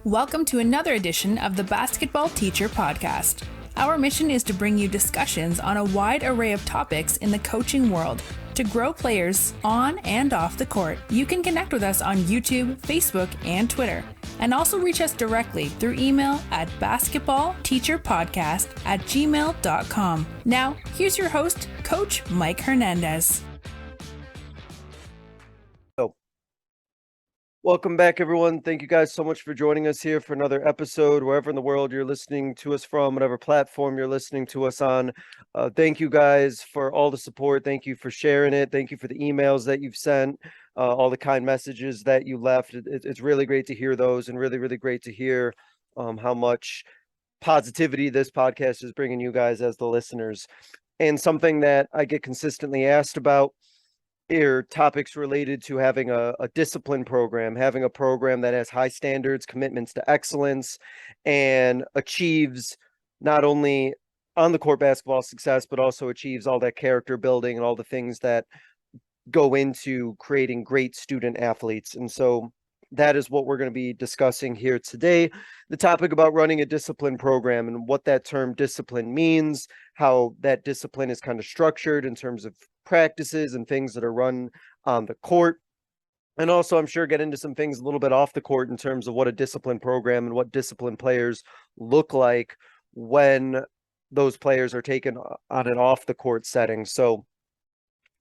Welcome to another edition of the Basketball Teacher Podcast. Our mission is to bring you discussions on a wide array of topics in the coaching world to grow players on and off the court. You can connect with us on YouTube, Facebook, and Twitter, and also reach us directly through email at basketballteacherpodcast@gmail.com. Now, here's your host, Coach Mike Hernandez. Welcome back, everyone. Thank you guys so much for joining us here for another episode, wherever in the world you're listening to us from, whatever platform you're listening to us on. Thank you guys for all the support. Thank you for sharing it. Thank you for the emails that you've sent, all the kind messages that you left. It's really great to hear those, and really, really great to hear how much positivity this podcast is bringing you guys as the listeners. And something that I get consistently asked about topics related to having a discipline program, having a program that has high standards, commitments to excellence, and achieves not only on the court basketball success, but also achieves all that character building and all the things that go into creating great student athletes. And so that is what we're going to be discussing here today. The topic about running a discipline program and what that term discipline means, how that discipline is kind of structured in terms of practices and things that are run on the court. And also, I'm sure, get into some things a little bit off the court in terms of what a discipline program and what discipline players look like when those players are taken on an off the court setting. So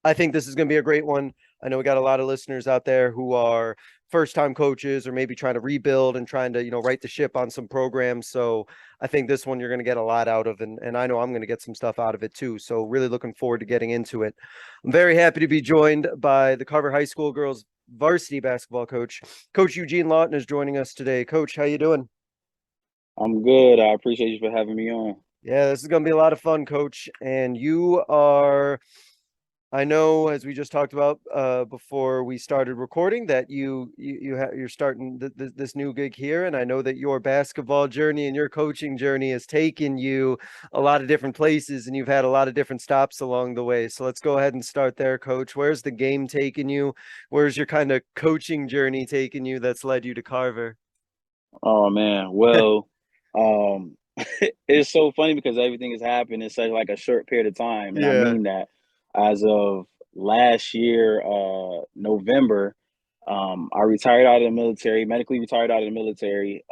I think this is going to be a great one. I know we got a lot of listeners out there who are first-time coaches or maybe trying to rebuild and trying to, right the ship on some programs. So I think this one you're going to get a lot out of, and I know I'm going to get some stuff out of it too. So really looking forward to getting into it. I'm very happy to be joined by the Carver High School girls varsity basketball coach. Coach Eugene Lawton is joining us today. Coach, how you doing? I'm good. I appreciate you for having me on. Yeah, this is going to be a lot of fun, Coach. And you are... I know, as we just talked about before we started recording, that you're starting this new gig here, and I know that your basketball journey and your coaching journey has taken you a lot of different places, and you've had a lot of different stops along the way. So let's go ahead and start there, Coach. Where's the game taking you? Where's your kind of coaching journey taking you that's led you to Carver? Oh man, well, it's so funny because everything has happened in such like a short period of time, and I mean that. As of last year, November, I retired out of the military, medically retired out of the military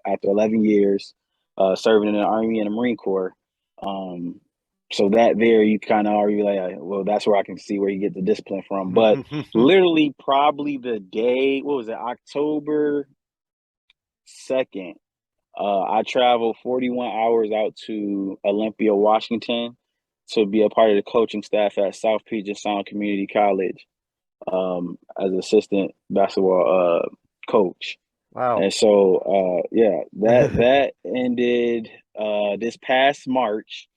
after 11 years serving in the Army and the Marine Corps. So that there, you kind of already like, well, that's where I can see where you get the discipline from. But literally probably the day, what was it, October 2nd, I traveled 41 hours out to Olympia, Washington, to be a part of the coaching staff at South Puget Sound Community College as assistant basketball coach. Wow. And so, that ended this past March.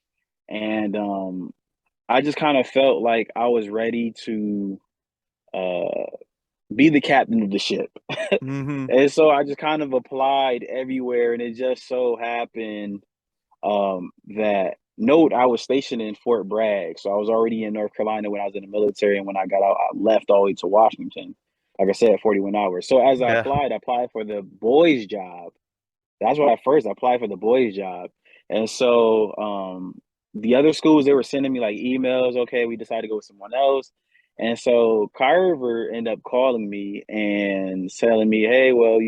And I just kind of felt like I was ready to be the captain of the ship. And so I just kind of applied everywhere. And it just so happened that I was stationed in Fort Bragg. So I was already in North Carolina when I was in the military. And when I got out, I left all the way to Washington, like I said, 41 hours. So as I applied for the boys' job. That's what I applied for the boys' job. And so the other schools, they were sending me like emails. Okay, we decided to go with someone else. And so Carver ended up calling me and telling me, hey, well,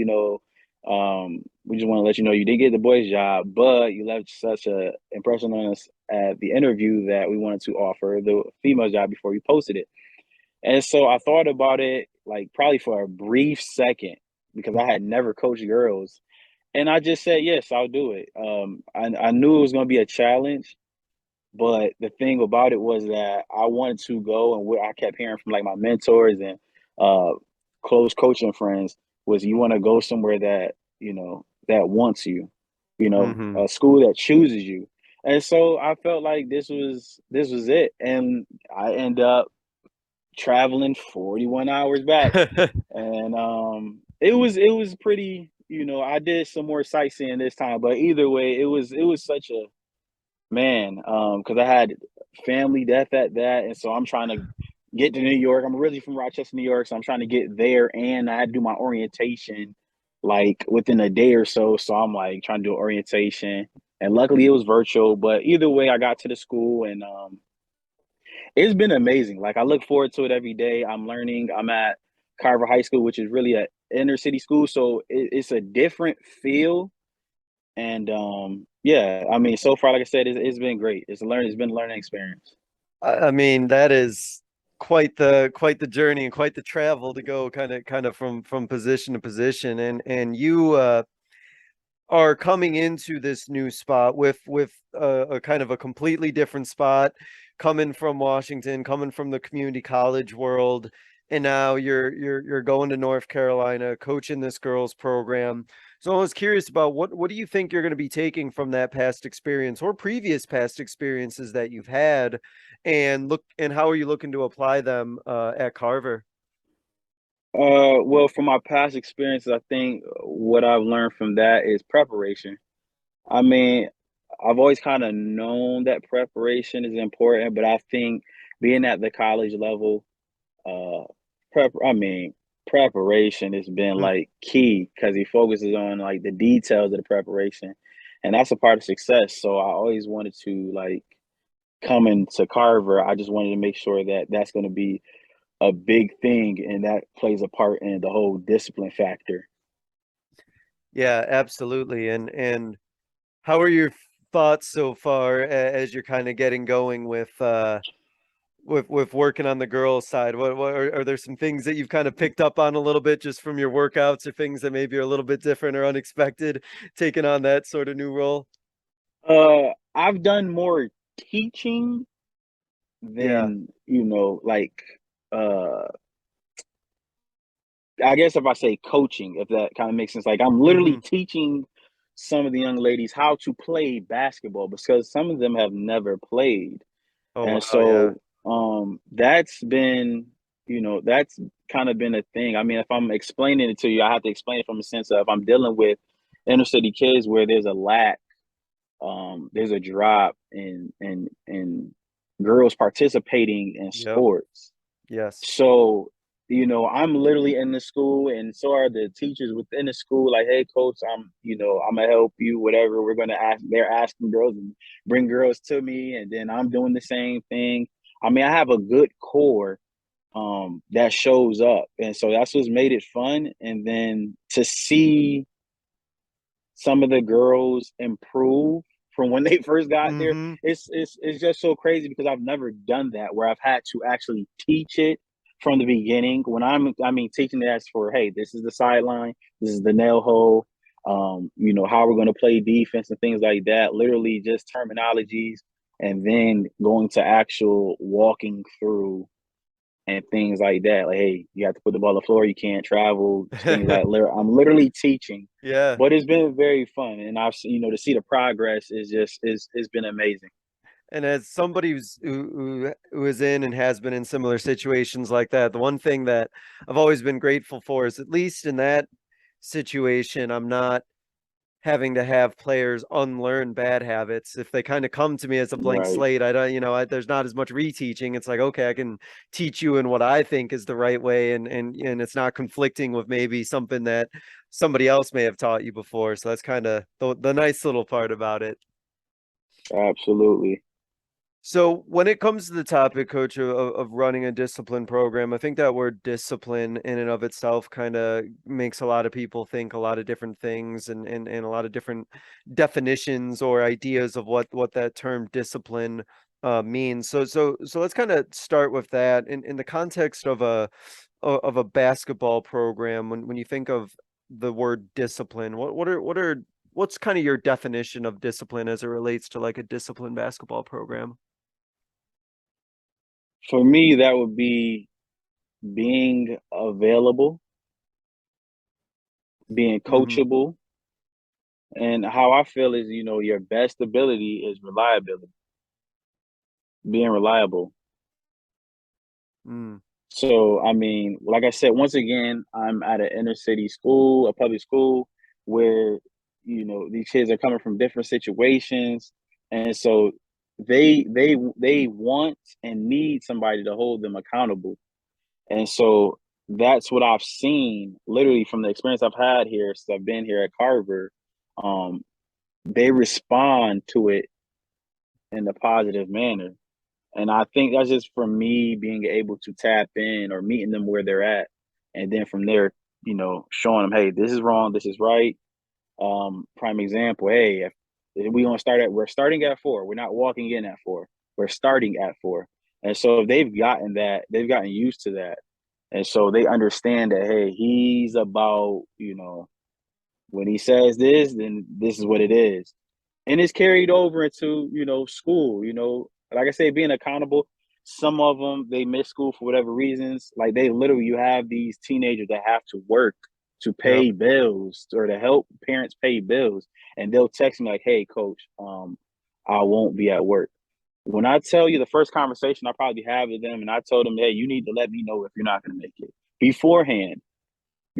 we just want to let you know you did get the boys' job, but you left such an impression on us at the interview that we wanted to offer the female job before you posted it. And so I thought about it like probably for a brief second because I had never coached girls. And I just said, yes, I'll do it. I knew it was going to be a challenge, but the thing about it was that I wanted to go, and what I kept hearing from like my mentors and close coaching friends was you want to go somewhere that, that wants you, a school that chooses you. And so I felt like this was it. And I end up traveling 41 hours back. And it was pretty, I did some more sightseeing this time, but either way, it was such a man, because I had family death at that. And so I'm trying to get to New York. I'm originally from Rochester, New York. So I'm trying to get there, and I had to do my orientation like within a day or so. So I'm like trying to do orientation, and luckily it was virtual. But either way, I got to the school, and it's been amazing. Like I look forward to it every day. I'm learning. I'm at Carver High School, which is really a inner city school, so it's a different feel. And yeah, I mean, so far, like I said, it's been great. It's been a learning experience. I mean, that is quite the journey and quite the travel to go kind of from position to position. And you are coming into this new spot with a kind of a completely different spot, coming from Washington, coming from the community college world, and now you're going to North Carolina, coaching this girls program. So I was curious about what do you think you're going to be taking from that past experience or previous past experiences that you've had, and how are you looking to apply them at Carver? Well, from my past experiences, I think what I've learned from that is preparation. I mean, I've always kind of known that preparation is important, but I think being at the college level, uh, I mean, preparation has been Hmm. like key because he focuses on like the details of the preparation, and that's a part of success. So I always wanted to like coming to Carver. I just wanted to make sure that that's going to be a big thing, and that plays a part in the whole discipline factor. Yeah, absolutely. And how are your thoughts so far as you're kind of getting going with working on the girls side? What are there some things that you've kind of picked up on a little bit just from your workouts, or things that maybe are a little bit different or unexpected, taking on that sort of new role? I've done more teaching Yeah. than like uh I guess if I say coaching, if that kind of makes sense. Like I'm literally Hmm. teaching some of the young ladies how to play basketball because some of them have never played. Oh And wow, yeah. so that's been, that's kind of been a thing. I mean, if I'm explaining it to you, I have to explain it from a sense of I'm dealing with inner city kids where there's a lack, there's a drop in girls participating in Yep. sports. Yes. So, I'm literally in the school, and so are the teachers within the school. Like, hey, coach, I'm gonna help you. Whatever we're gonna ask, they're asking girls and bring girls to me, and then I'm doing the same thing. I mean, I have a good core that shows up, and so that's what's made it fun. And then to see some of the girls improve from when they first got there, Hmm. it's just so crazy because I've never done that where I've had to actually teach it from the beginning. When I mean teaching it as for hey, this is the sideline, this is the nail hole, how we're gonna play defense and things like that. Literally just terminologies, and then going to actual walking through and things like that. Like, hey, you have to put the ball on the floor. You can't travel. Just things like I'm literally teaching, Yeah. but it's been very fun, and I've to see the progress is just is it's been amazing. And as somebody who is in and has been in similar situations like that, the one thing that I've always been grateful for is, at least in that situation, I'm not having to have players unlearn bad habits. If they kind of come to me as a blank Right. slate, I don't, there's not as much reteaching. It's like, okay, I can teach you in what I think is the right way, and it's not conflicting with maybe something that somebody else may have taught you before. So that's kind of the nice little part about it. Absolutely. So when it comes to the topic, coach, of running a discipline program, I think that word discipline in and of itself kind of makes a lot of people think a lot of different things, and a lot of different definitions or ideas of what that term discipline means. So let's kind of start with that in the context of a basketball program. When you think of the word discipline, what's kind of your definition of discipline as it relates to like a disciplined basketball program? For me, that would be being available, being Mhm. coachable, and how I feel is your best ability is reliability, being reliable. Mm. So, I mean, like I said, once again, I'm at an inner city school, a public school, where these kids are coming from different situations, and so they want and need somebody to hold them accountable. And so that's what I've seen literally from the experience I've had here since I've been here at Carver. Um, they respond to it in a positive manner. And I think that's just from me being able to tap in or meeting them where they're at. And then from there, showing them, hey, this is wrong, this is right. Prime example, hey, if we're starting at 4. We're not walking in at 4. We're starting at 4. And so if they've gotten that, they've gotten used to that. And so they understand that, hey, he's about, when he says this, then this is what it is. And it's carried over into, school, like I say, being accountable. Some of them, they miss school for whatever reasons. Like they literally, you have these teenagers that have to work to Yep. pay bills or to help parents pay bills. And they'll text me like, hey, coach, I won't be at work. When I tell you the first conversation I probably have with them, and I told them, hey, you need to let me know if you're not going to make it beforehand.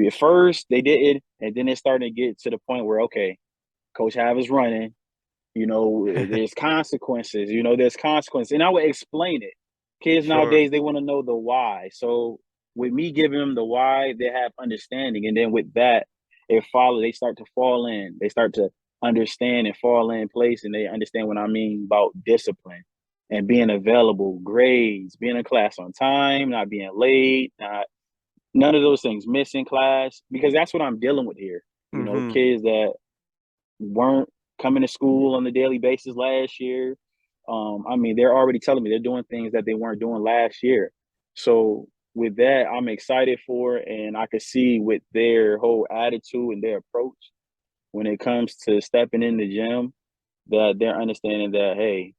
At first, they didn't, and then it started to get to the point where, okay, Coach Have is running. There's consequences. There's consequences, and I would explain it. Kids Sure. nowadays, they want to know the why. So with me giving them the why, they have understanding, and then with that, they start to fall in. They start to understand and fall in place, and they understand what I mean about discipline and being available, grades, being in class on time, not being late, not none of those things, missing class, because that's what I'm dealing with here. Mm-hmm. Kids that weren't coming to school on a daily basis last year. I mean, they're already telling me they're doing things that they weren't doing last year. So with that, I'm excited for it, and I can see with their whole attitude and their approach when it comes to stepping in the gym that they're understanding that, hey,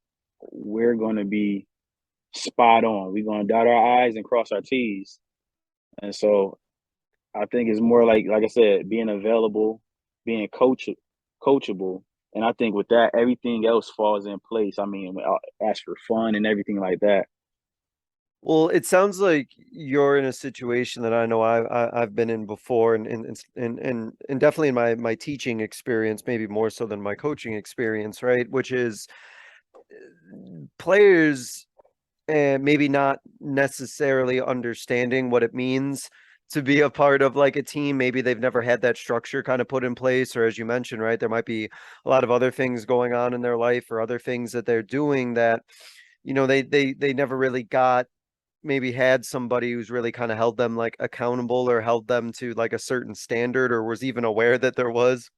we're going to be spot on. We're going to dot our I's and cross our T's. And so I think it's more like I said, being available, being coachable, and I think with that, everything else falls in place. I mean, as for fun and everything like that. Well, it sounds like you're in a situation that I know I've been in before, and definitely in my teaching experience, maybe more so than my coaching experience, right? Which is players and maybe not necessarily understanding what it means to be a part of like a team. Maybe they've never had that structure kind of put in place, or as you mentioned, right, there might be a lot of other things going on in their life or other things that they're doing that, they never really got maybe had somebody who's really kind of held them like accountable or held them to like a certain standard or was even aware that there was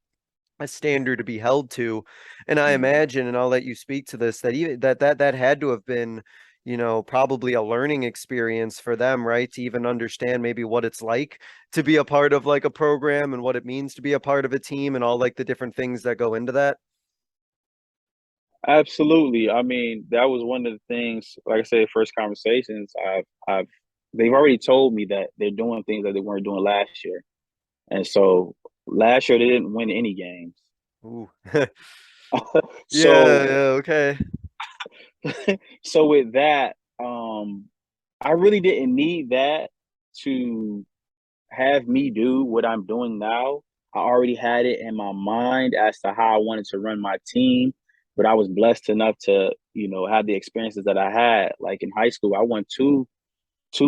a standard to be held to. And I Mm. imagine, and I'll let you speak to this, that even that had to have been, probably a learning experience for them, right? To even understand maybe what it's like to be a part of like a program and what it means to be a part of a team and all like the different things that go into that. Absolutely. I mean, that was one of the things. Like I said, first conversations. I've they've already told me that they're doing things that they weren't doing last year, and so last year they didn't win any games. Ooh. Yeah, So yeah, okay. so with that, I really didn't need that to have me do what I'm doing now. I already had it in my mind as to how I wanted to run my team, but I was blessed enough to, have the experiences that I had. Like in high school, I won two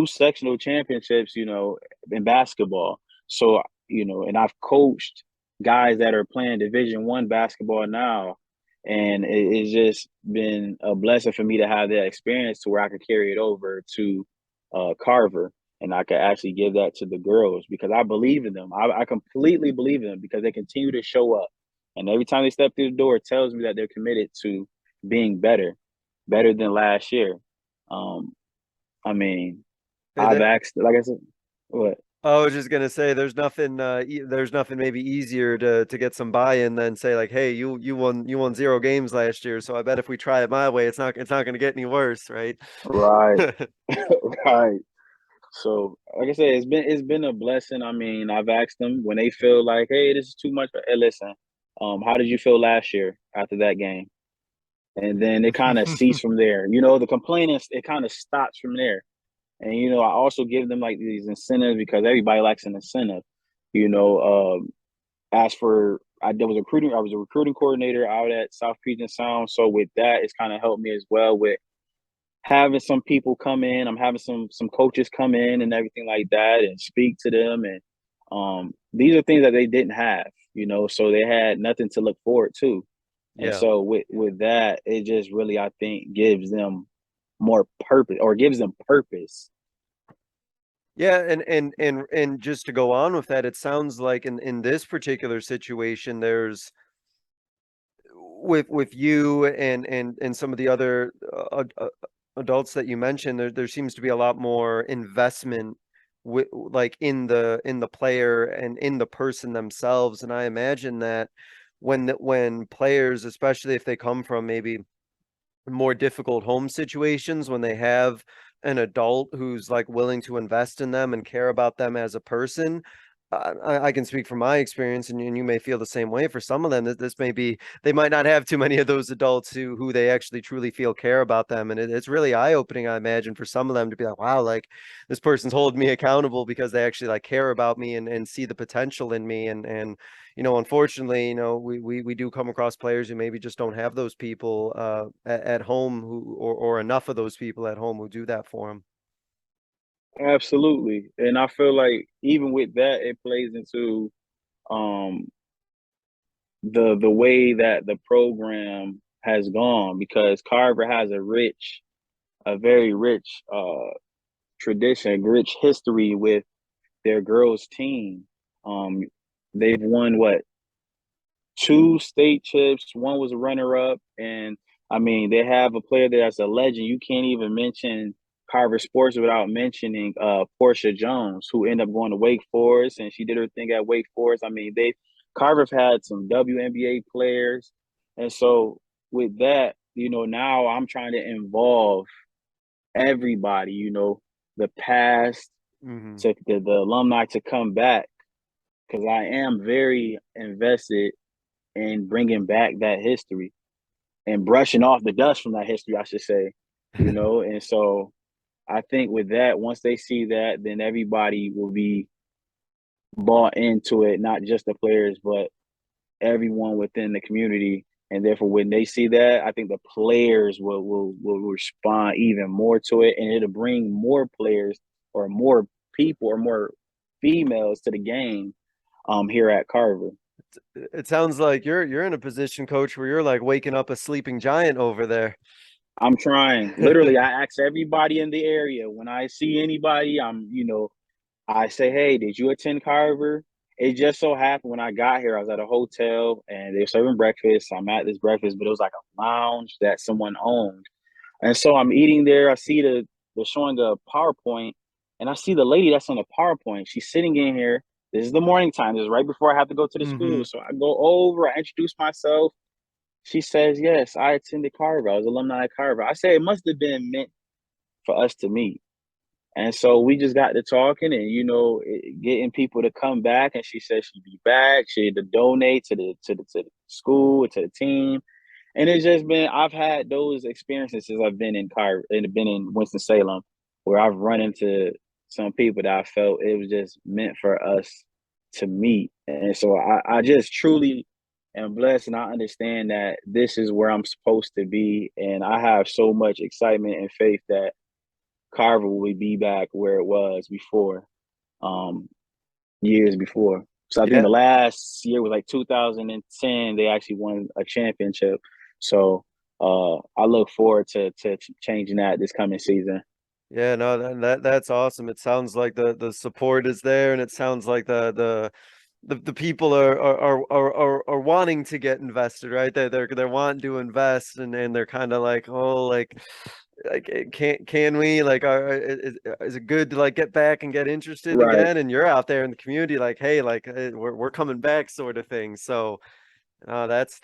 sectional championships, in basketball. So, and I've coached guys that are playing Division 1 basketball now. And it's just been a blessing for me to have that experience to where I could carry it over to Carver and I could actually give that to the girls because I believe in them. I completely believe in them because they continue to show up. And every time they step through the door, it tells me that they're committed to being better than last year. Um, I mean, I've There, asked, like I said, what? I was just gonna say, there's nothing maybe easier to get some buy-in than say like, hey, you won 0 games last year, so I bet if we try it my way, it's not gonna get any worse, right? Right, right. So, like I said, it's been a blessing. I mean, I've asked them when they feel like, hey, this is too much. Hey, listen, how did you feel last year after that game? And then it kind of ceased from there. The complaining it kind of stops from there. And I also give them like these incentives because everybody likes an incentive. You know, as for I was a recruiting coordinator out at South Puget Sound. So with that, it's kind of helped me as well with having some people come in. I'm having some coaches come in and everything like that and speak to them. And these are things that they didn't have, so they had nothing to look forward to. And Yeah. so with that, it just really, I think, gives them more purpose, or gives them purpose. Yeah, and just to go on with that, it sounds like in this particular situation, there's with you and some of the other adults that you mentioned, there seems to be a lot more investment like in the player and in the person themselves. And I imagine that when players, especially if they come from maybe more difficult home situations, when they have an adult who's like willing to invest in them and care about them as a person. I can speak from my experience, and you may feel the same way. For some of them, this may be, they might not have too many of those adults who they actually truly feel care about them, and it's really eye opening. I imagine for some of them to be like, wow, like this person's holding me accountable because they actually like care about me and see the potential in me, and unfortunately, we do come across players who maybe just don't have those people at home or enough of those people at home who do that for them. Absolutely. And I feel like even with that, it plays into um the way that the program has gone, because Carver has a very rich tradition, rich history with their girls team. Um, they've won what, two state chips. One was a runner up, and I mean they have a player that's a legend. You can't even mention Carver sports without mentioning Portia Jones, who ended up going to Wake Forest, and she did her thing at Wake Forest. I mean, Carver's had some WNBA players, and so with that, now I'm trying to involve everybody. The past Hmm. to the alumni to come back, because I am very invested in bringing back that history and brushing off the dust from that history, I should say. And so I think with that, once they see that, then everybody will be bought into it, not just the players, but everyone within the community. And therefore, when they see that, I think the players will respond even more to it, and it'll bring more players or more people or more females to the game here at Carver. It sounds like you're in a position, coach, where you're like waking up a sleeping giant over there. I'm trying. Literally, I ask everybody in the area when I see anybody. I say, "Hey, did you attend Carver?" It just so happened when I got here, I was at a hotel and they were serving breakfast. I'm at this breakfast, but it was like a lounge that someone owned, and so I'm eating there. I see they're showing a PowerPoint, and I see the lady that's on the PowerPoint. She's sitting in here. This is the morning time. This is right before I have to go to the Hmm. school. So I go over. I introduce myself. She says, "Yes, I attended Carver. I was alumni at Carver." I say it must have been meant for us to meet. And so we just got to talking and, getting people to come back. And she said she'd be back. She had to donate to the school, to the team. And it's just been, I've had those experiences since I've been in Carver and been in Winston-Salem, where I've run into some people that I felt it was just meant for us to meet. And so I just truly am blessed, and I understand that this is where I'm supposed to be. And I have so much excitement and faith that Carver will be back where it was before, um, years before. So I think Yeah. the last year was like 2010. They actually won a championship. So I look forward to changing that this coming season. Yeah, no, that's awesome. It sounds like the support is there, and it sounds like the people are wanting to get invested, right? They're wanting to invest, and they're kind of like, oh, like can we like is it good to like get back and get interested Right. again? And you're out there in the community, like, hey, like we're coming back, sort of thing. So that's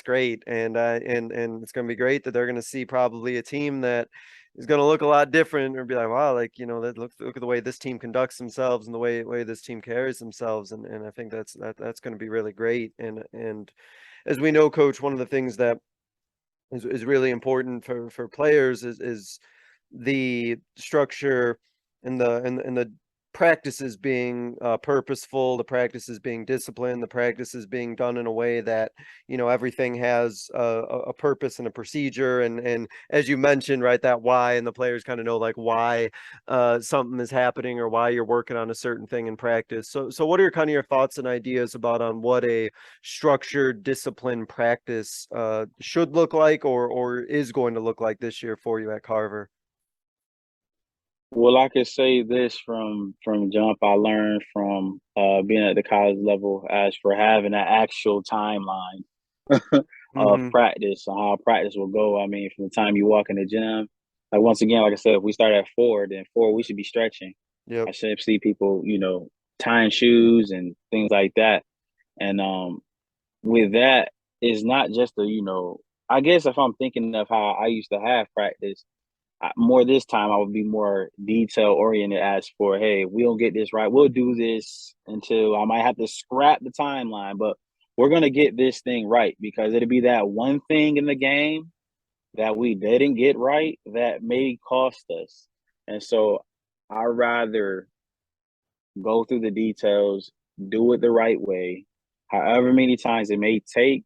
great, and it's gonna be great that they're gonna see probably a team that is gonna look a lot different, or be like, wow, like that look at the way this team conducts themselves and the way this team carries themselves, and I think that's gonna be really great. And as we know, coach, one of the things that is really important for players is the structure and the practices being purposeful, the practices being disciplined, the practices being done in a way that, you know, everything has a purpose and a procedure. And as you mentioned, right, that why, and the players kind of know like why something is happening or why you're working on a certain thing in practice. So what are kind of your thoughts and ideas about on what a structured, disciplined practice should look like or is going to look like this year for you at Carver? Well, I could say this from jump. I learned from being at the college level as for having an actual timeline of Mm-hmm. practice and how practice will go. I mean, from the time you walk in the gym, like once again, like I said, if we start at 4, then 4 we should be stretching. Yep. I should see people, tying shoes and things like that. And with that, it's not just I guess if I'm thinking of how I used to have practice, more this time I would be more detail oriented as for, hey, if we don't get this right, we'll do this until I might have to scrap the timeline, but we're gonna get this thing right because it'll be that one thing in the game that we didn't get right that may cost us. And so I rather go through the details, do it the right way, however many times it may take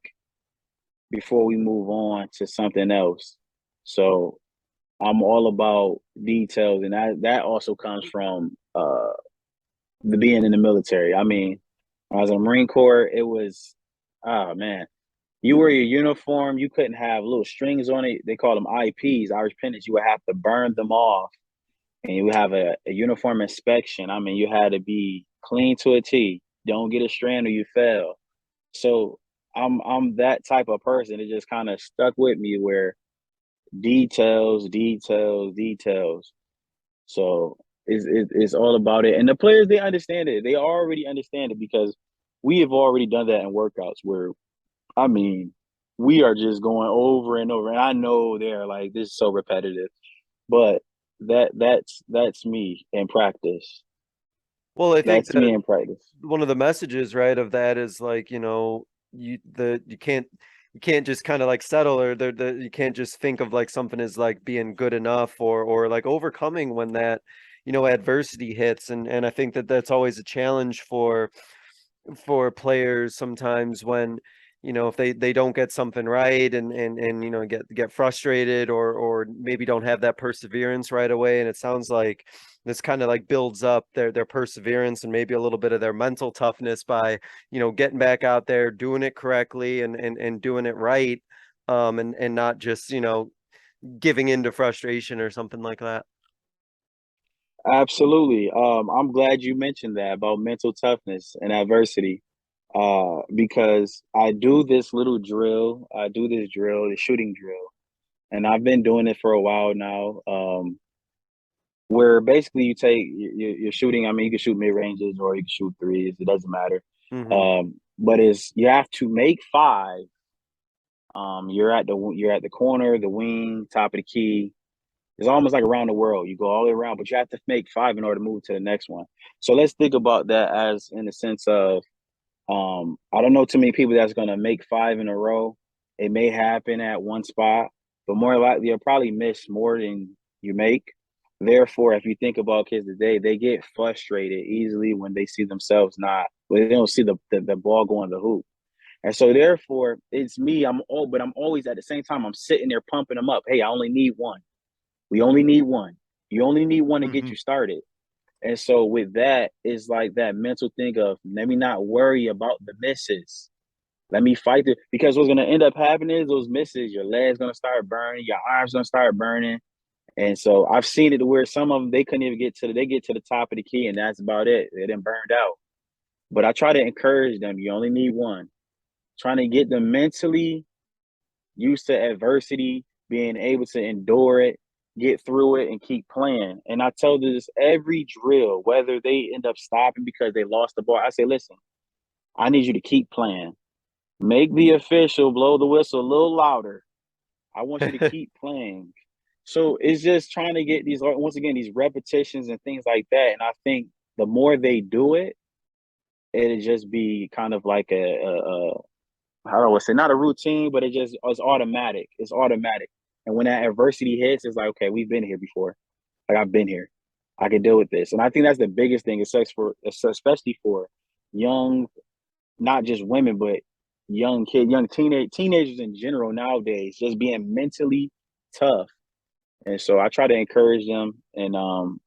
before we move on to something else. So I'm all about details, and that also comes from the being in the military. I mean, when I was in the Marine Corps, it was, oh man, you wear your uniform, you couldn't have little strings on it. They call them IPs, Irish pendants. You would have to burn them off, and you would have a uniform inspection. I mean, you had to be clean to a T. Don't get a strand or you fail. So I'm that type of person. It just kind of stuck with me where details, details, details. So it's all about it. And the players, they understand it. They already understand it because we have already done that in workouts where, I mean, we are just going over and over. And I know they're like, this is so repetitive. But that's me in practice. Well, I think That's me that in practice. one of the messages, right, of that is like, you know, you can't just kind of like settle or you can't just think of like something as like being good enough or like overcoming when that, you know, adversity hits. And I think that that's always a challenge for players sometimes when, you know, if they don't get something right and you know get frustrated or maybe don't have that perseverance right away. And it sounds like this kind of like builds up their perseverance and maybe a little bit of their mental toughness by, you know, getting back out there, doing it correctly and doing it right. And not just, you know, giving into frustration or something like that. Absolutely. I'm glad you mentioned that about mental toughness and adversity. Because I do this little drill. I do this drill, the shooting drill, and I've been doing it for a while now. Where basically you take you're shooting. I mean, you can shoot mid ranges or you can shoot threes. It doesn't matter. Mm-hmm. But it's you have to make 5. You're at the corner, the wing, top of the key. It's almost like around the world. You go all the way around, but you have to make 5 in order to move to the next one. So let's think about that as in the sense of I don't know too many people that's gonna make 5 in a row. It may happen at one spot, but more likely you'll probably miss more than you make. Therefore, if you think about kids today, they get frustrated easily when they see themselves not, when they don't see the ball going to the hoop. And so therefore, it's me. But I'm always at the same time, I'm sitting there pumping them up. Hey, I only need one. We only need one. You only need one to get Mm-hmm. you started. And so with that, it's like that mental thing of let me not worry about the misses. Let me fight it because what's gonna end up happening is those misses, your legs gonna start burning, your arms gonna start burning. And so I've seen it where some of them they couldn't even they get to the top of the key and that's about it. They didn't burned out. But I try to encourage them. You only need one. Trying to get them mentally used to adversity, being able to endure it, get through it, and keep playing. And I tell this every drill, whether they end up stopping because they lost the ball, I say, listen, I need you to keep playing. Make the official blow the whistle a little louder. I want you to keep playing. So it's just trying to get these, once again, these repetitions and things like that. And I think the more they do it, it'll just be kind of like how do I say, not a routine, but it's automatic. It's automatic. And when that adversity hits, it's like, okay, we've been here before. Like I've been here. I can deal with this. And I think that's the biggest thing, especially for young, not just women, but young kids, teenagers in general nowadays, just being mentally tough. And so I try to encourage them, and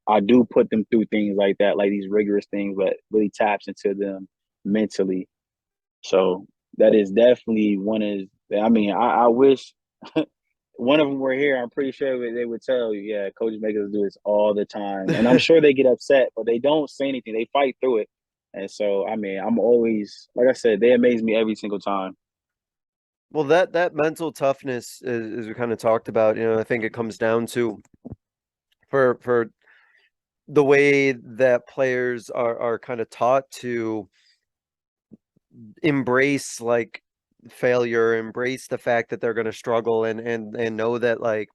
I do put them through things like that, like these rigorous things, but really taps into them mentally. So that is definitely one of. I mean, I wish one of them were here. I'm pretty sure they would tell you, yeah, coaches make us do this all the time, and I'm sure they get upset, but they don't say anything. They fight through it, and so I mean, I'm always, like I said, they amaze me every single time. Well, that mental toughness, as we kind of talked about, I think it comes down to for the way that players are kind of taught to embrace like failure, embrace the fact that they're going to struggle, and know that like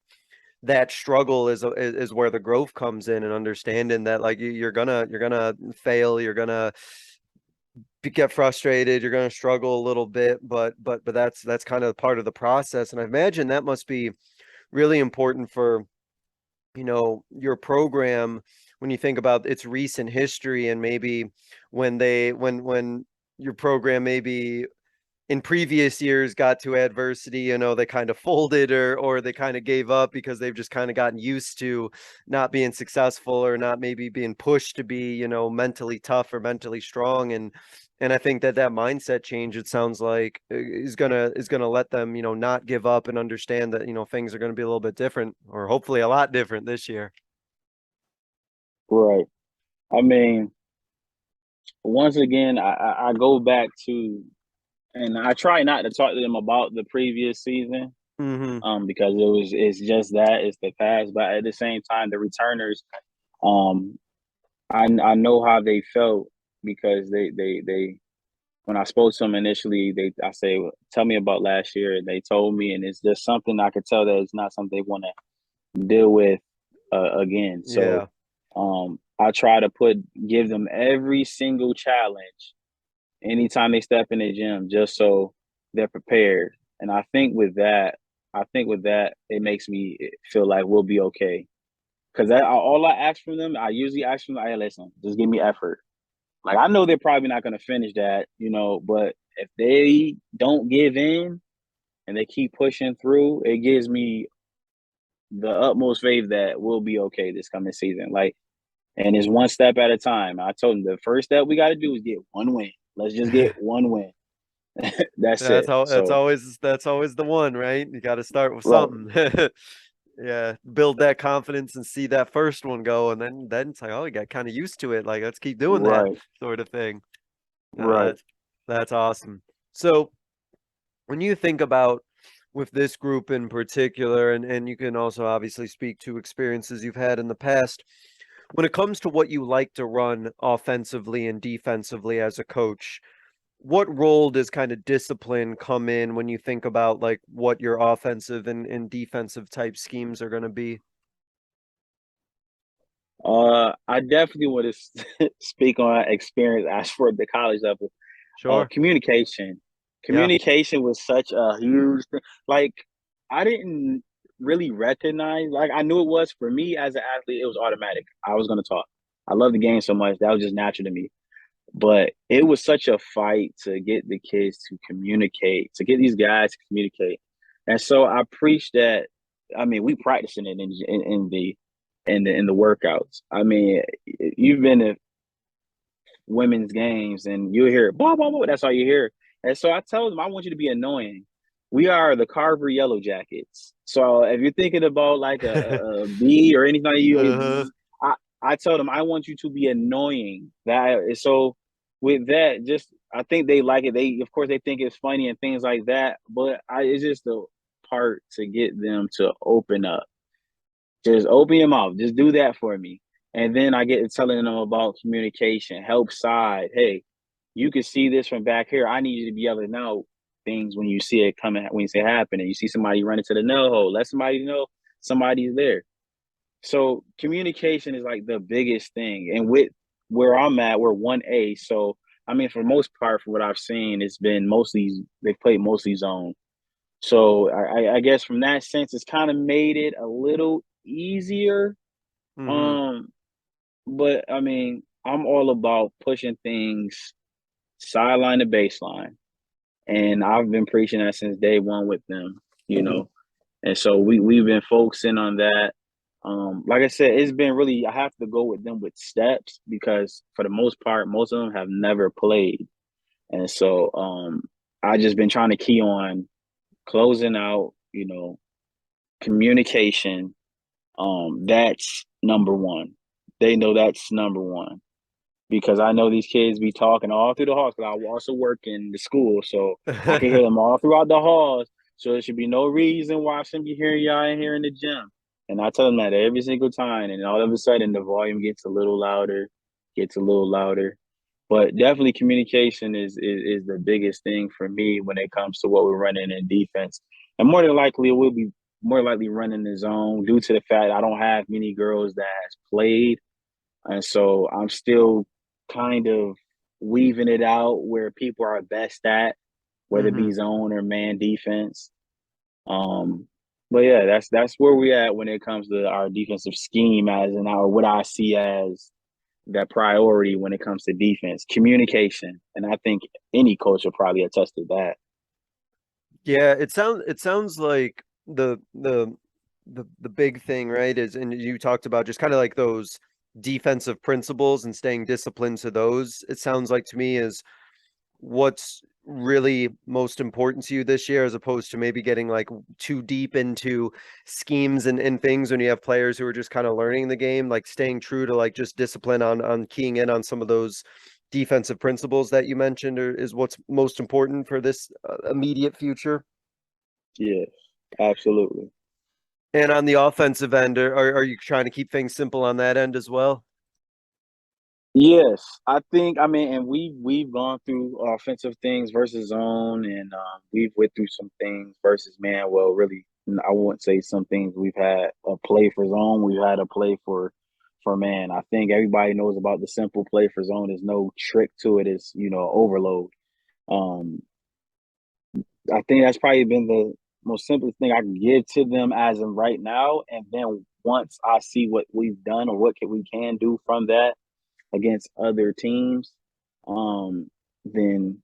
that struggle is where the growth comes in, and understanding that like you're gonna fail, you're gonna get frustrated, you're gonna struggle a little bit, but that's kind of part of the process. And I imagine that must be really important for your program when you think about its recent history, and maybe when your program maybe in previous years got to adversity, they kind of folded, or they kind of gave up because they've just kind of gotten used to not being successful, or not maybe being pushed to be, mentally tough or mentally strong. And I think that mindset change, it sounds like, is gonna let them, not give up, and understand that, things are gonna be a little bit different, or hopefully a lot different this year. Right. I mean, once again, I go back to, and I try not to talk to them about the previous season, Mm-hmm. because it's just that, it's the past. But at the same time, the returners, um, I know how they felt, because they when I spoke to them initially, I say, tell me about last year. And they told me, and it's just something I could tell that it's not something they want to deal with again. So Yeah. I try to give them every single challenge anytime they step in the gym, just so they're prepared. And I think with that, it makes me feel like we'll be okay. Because all I ask from them, I usually ask them, hey, listen, just give me effort. Like, I know they're probably not going to finish that, but if they don't give in and they keep pushing through, it gives me the utmost faith that we'll be okay this coming season. Like, and it's one step at a time. I told them the first step we got to do is get one win. Let's just get one win. That's That's it. how So, that's always the one, right? You got to start with right, something. Yeah, build that confidence and see that first one go, and then it's like, oh, you got kind of used to it. Like, let's keep doing that right, sort of thing. No, right. that's awesome. So when you think about with this group in particular, and you can also obviously speak to experiences you've had in the past, when it comes to what you like to run offensively and defensively as a coach, what role does kind of discipline come in when you think about like what your offensive and defensive type schemes are going to be? I definitely want to speak on experience as for the college level. Sure. Communication. Yeah. Communication was such a huge thing. Like, I didn't really recognize. Like, I knew it was, for me as an athlete, it was automatic. I was gonna talk. I love the game so much that was just natural to me. But it was such a fight to get the kids to communicate, to get these guys to communicate. And so I preach that. I mean, we practicing it in the workouts. I mean, you've been to women's games and you hear blah blah blah. That's all you hear. And so I tell them, I want you to be annoying. We are the Carver Yellow Jackets. So if you're thinking about like a B or anything, Uh-huh. I tell them, I want you to be annoying. That so with that, just I think they like it. They, of course, they think it's funny and things like that. But it's just the part to get them to open up. Just open your mouth. Just do that for me. And then I get to telling them about communication, help side. Hey, you can see this from back here. I need you to be able to know things when you see it coming, when you see it happening. You see somebody running to the nail hole. Let somebody know somebody's there. So communication is like the biggest thing. And with where I'm at, we're 1A. So I mean, for most part, from what I've seen, it's been mostly they've played mostly zone. So I guess from that sense, it's kind of made it a little easier. Mm-hmm. Um, but I mean, I'm all about pushing things sideline to baseline. And I've been preaching that since day one with them, you know. And so we've been focusing on that. Like I said, it's been really I have to go with them with steps because for the most part, most of them have never played. And so I just been trying to key on closing out, communication. That's number one. They know that's number one because I know these kids be talking all through the halls because I also work in the school, so I can hear them all throughout the halls. So there should be no reason why I shouldn't be hearing y'all in here in the gym. And I tell them that every single time, and all of a sudden the volume gets a little louder, gets a little louder. But definitely communication is the biggest thing for me when it comes to what we're running in defense. And more than likely, it will be more likely running the zone due to the fact I don't have many girls that has played, and so I'm still kind of weaving it out where people are best at, whether it be zone or man defense. Um, but yeah, that's where we at when it comes to our defensive scheme, as in our what I see as that priority when it comes to defense, communication, and I think any coach will probably attest to that. Yeah, it sounds like the big thing, right, is, and you talked about just kind of like those defensive principles and staying disciplined to those. It sounds like to me is what's really most important to you this year, as opposed to maybe getting like too deep into schemes and things when you have players who are just kind of learning the game, like staying true to like just discipline on keying in on some of those defensive principles that you mentioned, or is what's most important for this immediate future. Yes, absolutely. And on the offensive end, are you trying to keep things simple on that end as well? Yes, I think I mean, and we've gone through offensive things versus zone, and we've went through some things versus man. Well, really, I wouldn't say some things. We've had a play for zone. We've had a play for man. I think everybody knows about the simple play for zone. There's no trick to it. It's overload. Um, I think that's probably been the most simplest thing I can give to them as of right now. And then once I see what we've done or we can do from that against other teams, um, then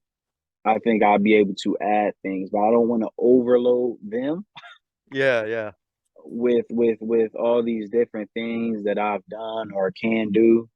I think I'll be able to add things. But I don't want to overload them Yeah, yeah. with all these different things that I've done or can do.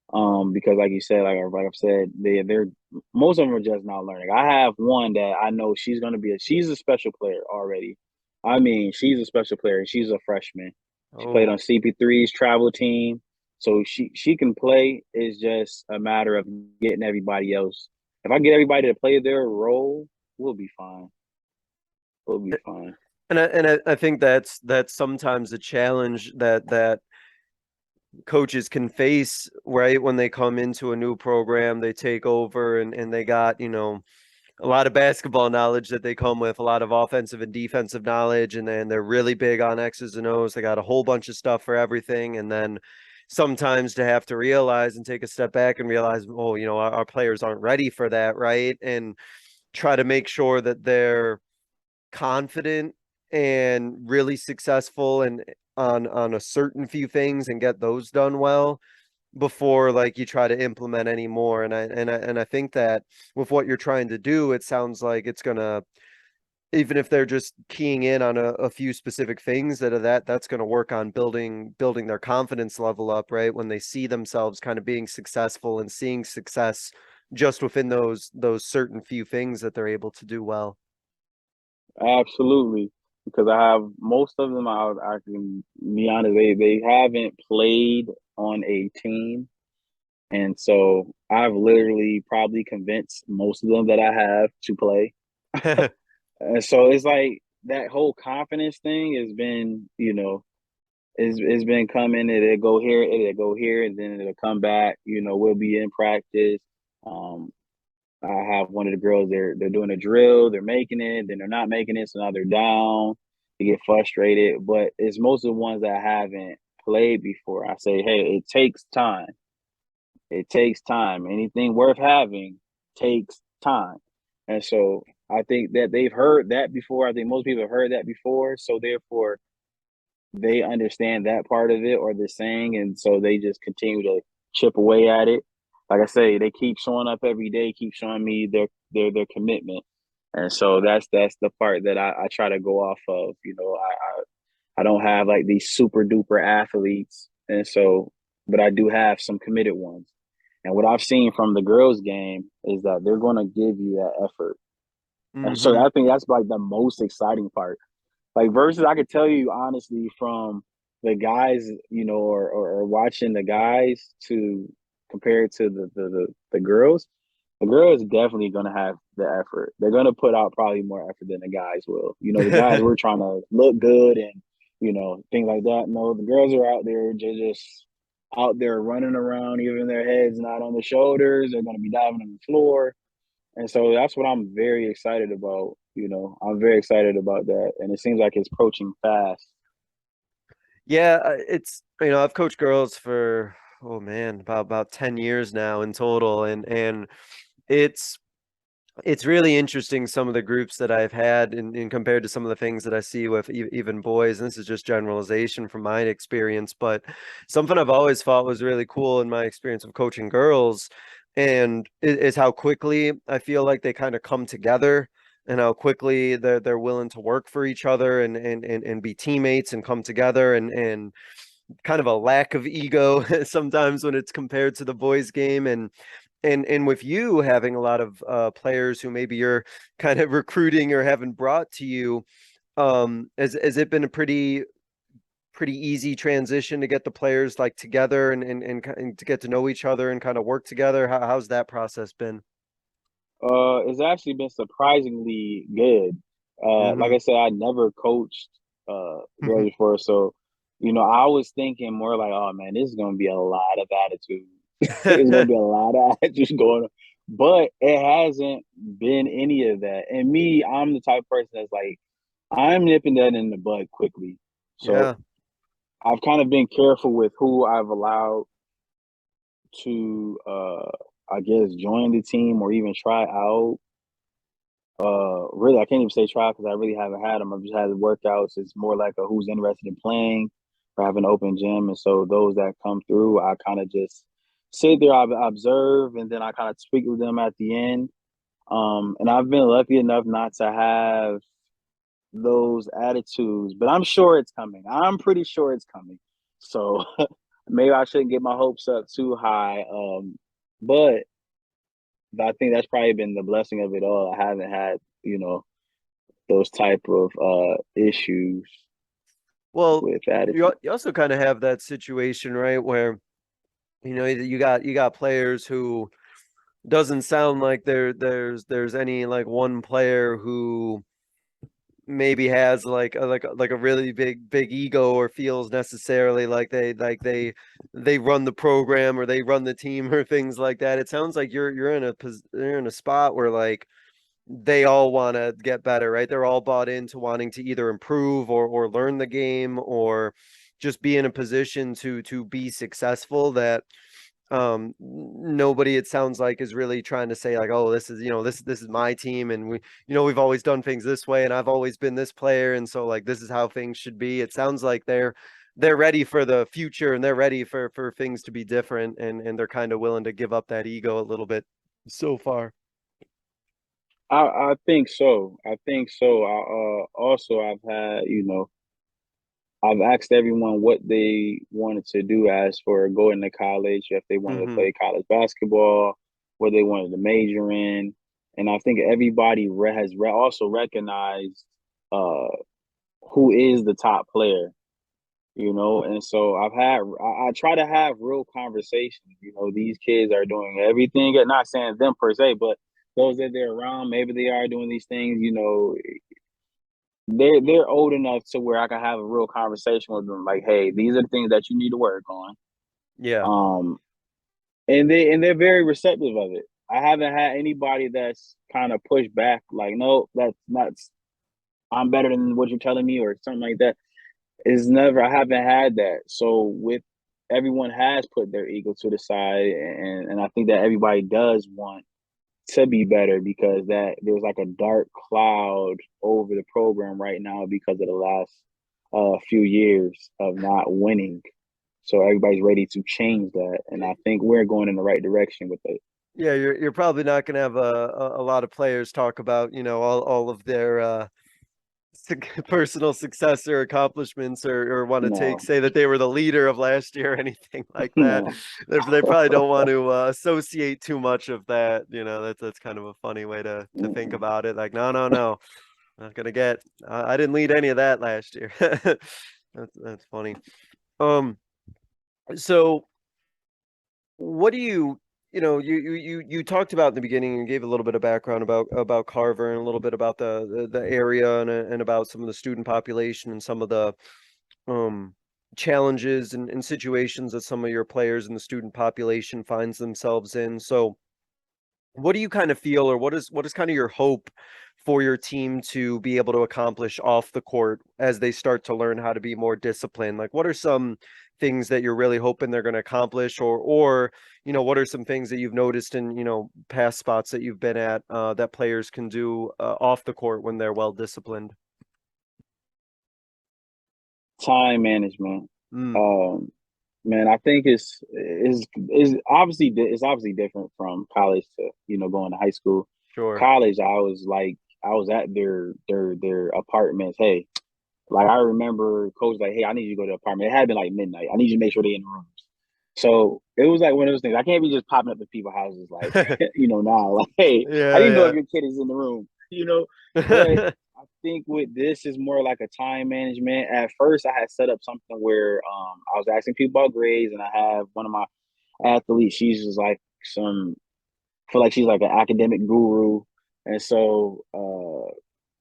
Because like you said, like I've said, they're most of them are just not learning. I have one that I know she's a special player already. I mean, she's a special player. She's a freshman. She played Oh, on CP3's travel team, so she can play. It's just a matter of getting everybody else. If I get everybody to play their role, we'll be fine. We'll be fine. and I think that's sometimes a challenge that coaches can face, right? When they come into a new program, they take over and they got, a lot of basketball knowledge that they come with, a lot of offensive and defensive knowledge, and then they're really big on X's and O's. They got a whole bunch of stuff for everything. And then sometimes to have to realize and take a step back and realize, oh, our players aren't ready for that, right? And try to make sure that they're confident and really successful and on a certain few things and get those done well before like you try to implement any more. And I think that with what you're trying to do, it sounds like it's gonna, even if they're just keying in on a few specific things that's going to work on building their confidence level up, right, when they see themselves kind of being successful and seeing success just within those certain few things that they're able to do well. Absolutely. Because I have most of them. I can be honest. They haven't played on a team. And so I've literally probably convinced most of them that I have to play. And so it's like that whole confidence thing has been, it's been coming. It'll go here, and then it'll come back. We'll be in practice. Um, I have one of the girls, they're doing a drill, they're making it, then they're not making it, so now they're down. They get frustrated, but it's most of the ones that haven't played before. I say, hey, it takes time. It takes time. Anything worth having takes time. And so I think that they've heard that before. I think most people have heard that before. So therefore, they understand that part of it or the saying. And so they just continue to chip away at it. Like I say, they keep showing up every day, keep showing me their commitment. And so that's the part that I try to go off of. I don't have like these super duper athletes, and so but I do have some committed ones. And what I've seen from the girls' game is that they're going to give you that effort. And so Mm-hmm. I think that's like the most exciting part. Like versus, I could tell you honestly from the guys, or watching the guys to compare it to the girls. The girl is definitely going to have the effort. They're going to put out probably more effort than the guys will. The guys we're trying to look good and things like that. No, the girls are out there just out there running around, even their heads not on the shoulders. They're going to be diving on the floor, and so that's what I'm very excited about. I'm very excited about that, and it seems like it's approaching fast. Yeah, it's I've coached girls for, oh man, about 10 years now in total, and it's it's really interesting some of the groups that I've had in compared to some of the things that I see with even boys. And this is just generalization from my experience, but something I've always thought was really cool in my experience of coaching girls and is how quickly I feel like they kind of come together and how quickly they're willing to work for each other and be teammates and come together and kind of a lack of ego sometimes when it's compared to the boys game and with you having a lot of players who maybe you're kind of recruiting or haven't brought to you, has it been a pretty easy transition to get the players like together and to get to know each other and kind of work together? How's that process been? It's actually been surprisingly good. Like Mm-hmm. I said, I never coached girls before, so I was thinking more like, oh man, this is gonna be a lot of attitude. It's gonna be a lot of attitude going on, but it hasn't been any of that. And me, I'm the type of person that's like, I'm nipping that in the bud quickly. So Yeah. I've kind of been careful with who I've allowed to, I guess, join the team or even try out. Really, I can't even say try because I really haven't had them. I've just had workouts. It's more like a who's interested in playing or have an open gym, and so those that come through, I kind of just sit there, I observe, and then I kind of speak with them at the end. And I've been lucky enough not to have those attitudes, but I'm sure it's coming. I'm pretty sure it's coming. So maybe I shouldn't get my hopes up too high. But I think that's probably been the blessing of it all. I haven't had, those type of issues Well, with attitude. you also kind of have that situation, right, where you got players who doesn't sound like there's any like one player who maybe has like a really big ego or feels necessarily like they run the program or they run the team or things like that. It sounds like you're in a spot where like they all want to get better, right? They're all bought into wanting to either improve or learn the game or just be in a position to be successful that nobody, it sounds like, is really trying to say like, oh, this is this is my team and we've always done things this way and I've always been this player and so like this is how things should be. It sounds like they're ready for the future and they're ready for things to be different and they're kind of willing to give up that ego a little bit so far. I think so. I think so. Also I've had, I've asked everyone what they wanted to do as for going to college, if they wanted to Mm-hmm. play college basketball, what they wanted to major in. And I think everybody also recognized uh, who is the top player, And so I try to have real conversations. These kids are doing everything, not saying them per se, but those that they're around, maybe they are doing these things, they're old enough to where I can have a real conversation with them, like, hey, these are the things that you need to work on. Yeah. Um, and they're very receptive of it. I haven't had anybody that's kind of pushed back, like, no, that's not. I'm better than what you're telling me, or something like that. It's never. I haven't had that. So with everyone has put their ego to the side, and I think that everybody does want to be better because that there's like a dark cloud over the program right now because of the last few years of not winning. So everybody's ready to change that, and I think we're going in the right direction with it. Yeah, you're probably not going to have a lot of players talk about, all of their personal success or accomplishments, or want to No, say that they were the leader of last year or anything like that. no. They probably don't want to associate too much of that. That's kind of a funny way to think Mm-mm. about it. Like, no, not gonna get. I didn't lead any of that last year. That's funny. Um, so what do you talked about in the beginning and gave a little bit of background about Carver and a little bit about the area and about some of the student population and some of the um challenges and situations that some of your players in the student population finds themselves in. So what do you kind of feel, or what is kind of your hope for your team to be able to accomplish off the court as they start to learn how to be more disciplined? Like, what are some things that you're really hoping they're going to accomplish, or what are some things that you've noticed in past spots that you've been at that players can do off the court when they're well disciplined? Time management. Mm, Um, Man, I think it's obviously different from college to going to high school. sure. College, I was at their apartments. Hey, like I remember coach like, hey, I need you to go to the apartment. It had been like midnight. I need you to make sure they're in the rooms. So it was like one of those things. I can't be just popping up at people's houses like now. Like, hey, I didn't know if Yeah, your kid is in the room. But yeah. I think with this is more like a time management. At first, I had set up something where I was asking people about grades, and I have one of my athletes. She's just like I feel like she's like an academic guru, and so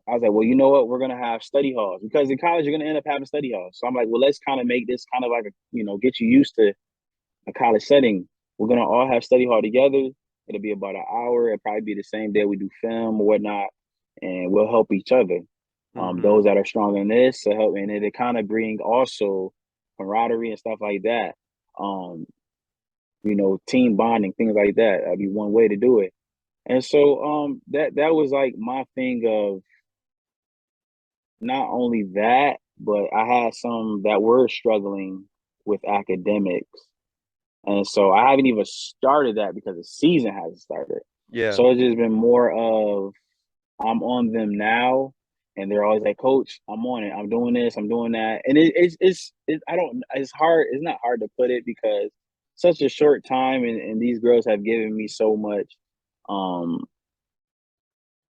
I was like, well, you know what? We're gonna have study halls because in college you're gonna end up having study halls. So I'm like, well, let's kind of make this kind of like get you used to a college setting. We're gonna all have study hall together. It'll be about an hour. It'll probably be the same day we do film or whatnot, and we'll help each other. Hmm. Those that are stronger in this to help, and it kind of bring also camaraderie and stuff like that. Um, team bonding, things like that. That'd be one way to do it. And so that was like my thing of not only that, but I had some that were struggling with academics. And so I haven't even started that because the season hasn't started. Yeah. So it's just been more of I'm on them now, and they're always like, "Coach, I'm on it. I'm doing this. I'm doing that." And I don't. It's hard. It's not hard to put it because such a short time, and these girls have given me so much um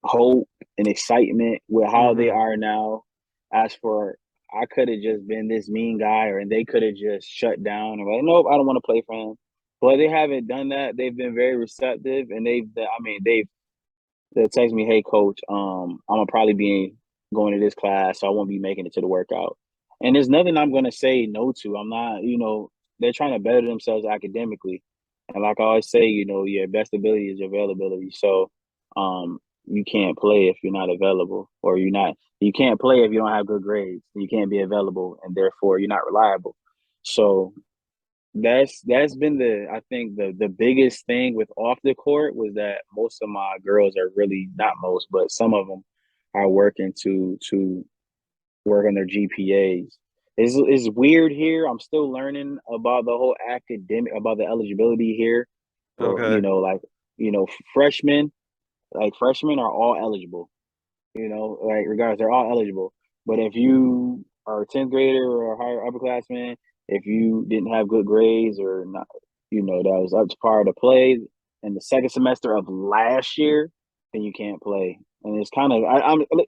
hope and excitement with how they Hmm. are now. As for I could have just been this mean guy, or they could have just shut down and like, nope, I don't want to play for him. But they haven't done that. They've been very receptive, and they text me, hey coach, I'm gonna probably be going to this class, so I won't be making it to the workout. And there's nothing I'm gonna say no to. I'm not, they're trying to better themselves academically. And like I always say, your best ability is your availability. So you can't play if you're not available, or you can't play if you don't have good grades. You can't be available, and therefore you're not reliable. So that's been I think the biggest thing with off the court was that most of my girls are really, not most, but some of them are working to work on their GPAs. It's weird here. I'm still learning about the whole academic, about the eligibility here. For Okay. you know freshmen freshmen are all eligible. Like regardless, they're all eligible. But if you are a 10th grader or a higher upperclassman, if you didn't have good grades or not, that was up to par to play in the second semester of last year, then you can't play. And it's kind of,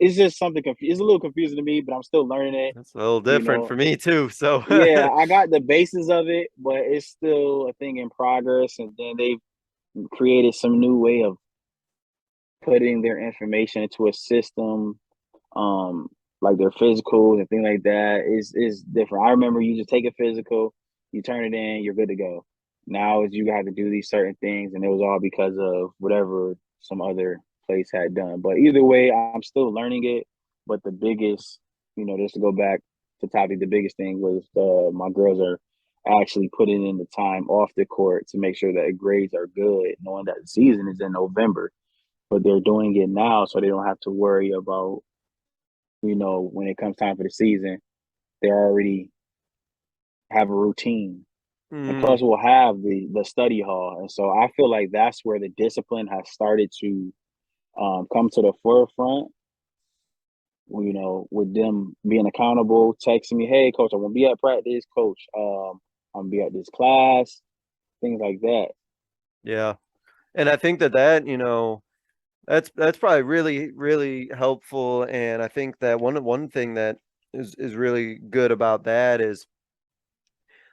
it's just something, it's a little confusing to me, but I'm still learning it. That's a little You different know, for me too. So yeah, I got the basis of it, but it's still a thing in progress. And then they've created some new way of putting their information into a system, um like their physicals and things like that is different. I remember you just take a physical, you turn it in, you're good to go. Now is you have to do these certain things, and it was all because of whatever some other place had done. But either way, I'm still learning it. But the biggest, just to go back to topic, the biggest thing was my girls are actually putting in the time off the court to make sure that grades are good, knowing that the season is in November. But they're doing it now so they don't have to worry about, when it comes time for the season, they already have a routine. And Mm, plus we'll have the study hall. And so I feel like that's where the discipline has started to come to the forefront, with them being accountable, texting me, hey coach, I want to be at practice, coach, I'm gonna be at this class, things like that. yeah. And I think that, that's probably really, really helpful. And I think that one thing that is really good about that is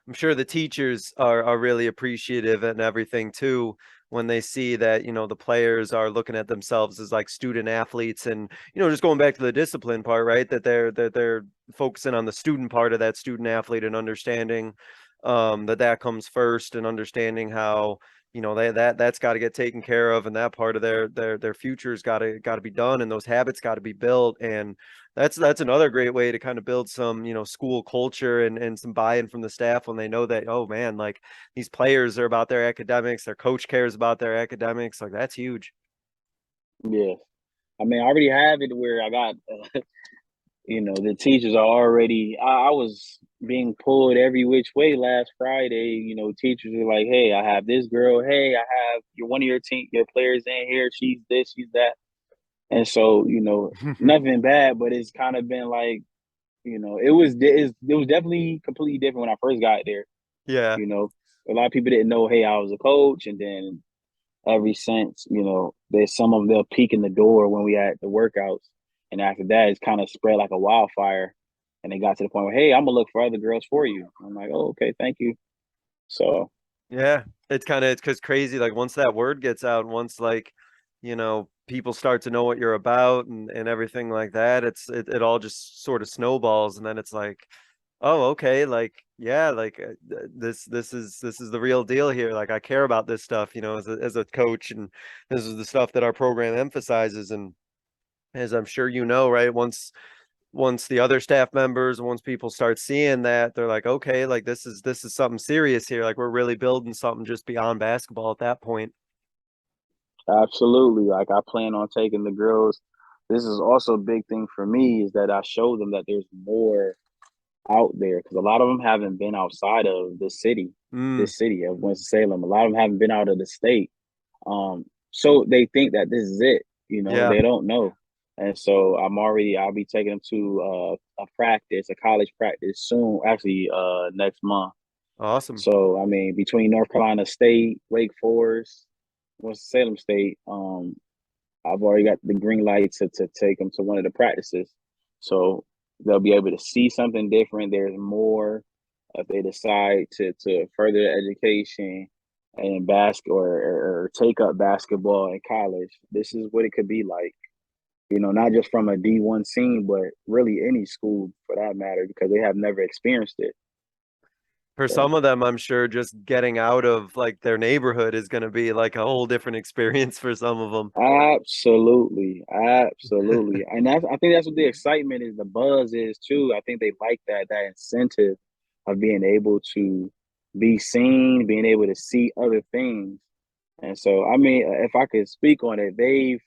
I'm sure the teachers are really appreciative and everything too when they see that, the players are looking at themselves as like student athletes and, just going back to the discipline part, right? That they're focusing on the student part of that student athlete and understanding that comes first and understanding how, that's got to get taken care of and that part of their future's got to be done and those habits got to be built. And that's another great way to kind of build some, school culture and some buy-in from the staff when they know that, oh man, like these players are about their academics, their coach cares about their academics. Like that's huge. Yeah. I mean, I already have it where I got, the teachers are already, I was being pulled every which way last Friday. Teachers are like, hey, I have this girl. Hey, I have one of your team, your players in here. She's this, she's that. And so, nothing bad, but it's kind of been like, it was definitely completely different when I first got there. Yeah. A lot of people didn't know, hey, I was a coach. And then ever since, there's some of them they'll peek in the door when we had the workouts. And after that, it's kind of spread like a wildfire. And they got to the point where, hey, I'm gonna look for other girls for you. I'm like, oh, okay, thank you. So Yeah, it's because crazy. Like once that word gets out, once like, people start to know what you're about and everything like that, it all just sort of snowballs. And then it's like, oh, okay, like, yeah, like this is the real deal here. Like I care about this stuff, as a coach, and this is the stuff that our program emphasizes. And as I'm sure right, once the other staff members, once people start seeing that, they're like, okay, like this is something serious here. Like we're really building something just beyond basketball at that point. absolutely, like I plan on taking the girls. This is also a big thing for me is that I show them that there's more out there because a lot of them haven't been outside of Mm, this city of Winston-Salem. A lot of them haven't been out of the state. So they think that this is it. yeah, They don't know. And so I'll be taking them to a college practice soon, actually next month. awesome. So I mean, between North Carolina State, Wake Forest, Winston-Salem State, I've already got the green light to take them to one of the practices. So they'll be able to see something different. There's more if they decide to further their education and or take up basketball in college. This is what it could be like. Not just from a D1 scene, but really any school for that matter, because they have never experienced it. For some So of them, I'm sure just getting out of like their neighborhood is going to be like a whole different experience for some of them. absolutely, absolutely, and I think that's what the excitement is. The buzz is too. I think they like that incentive of being able to be seen, being able to see other things. And so, I mean, if I could speak on it, they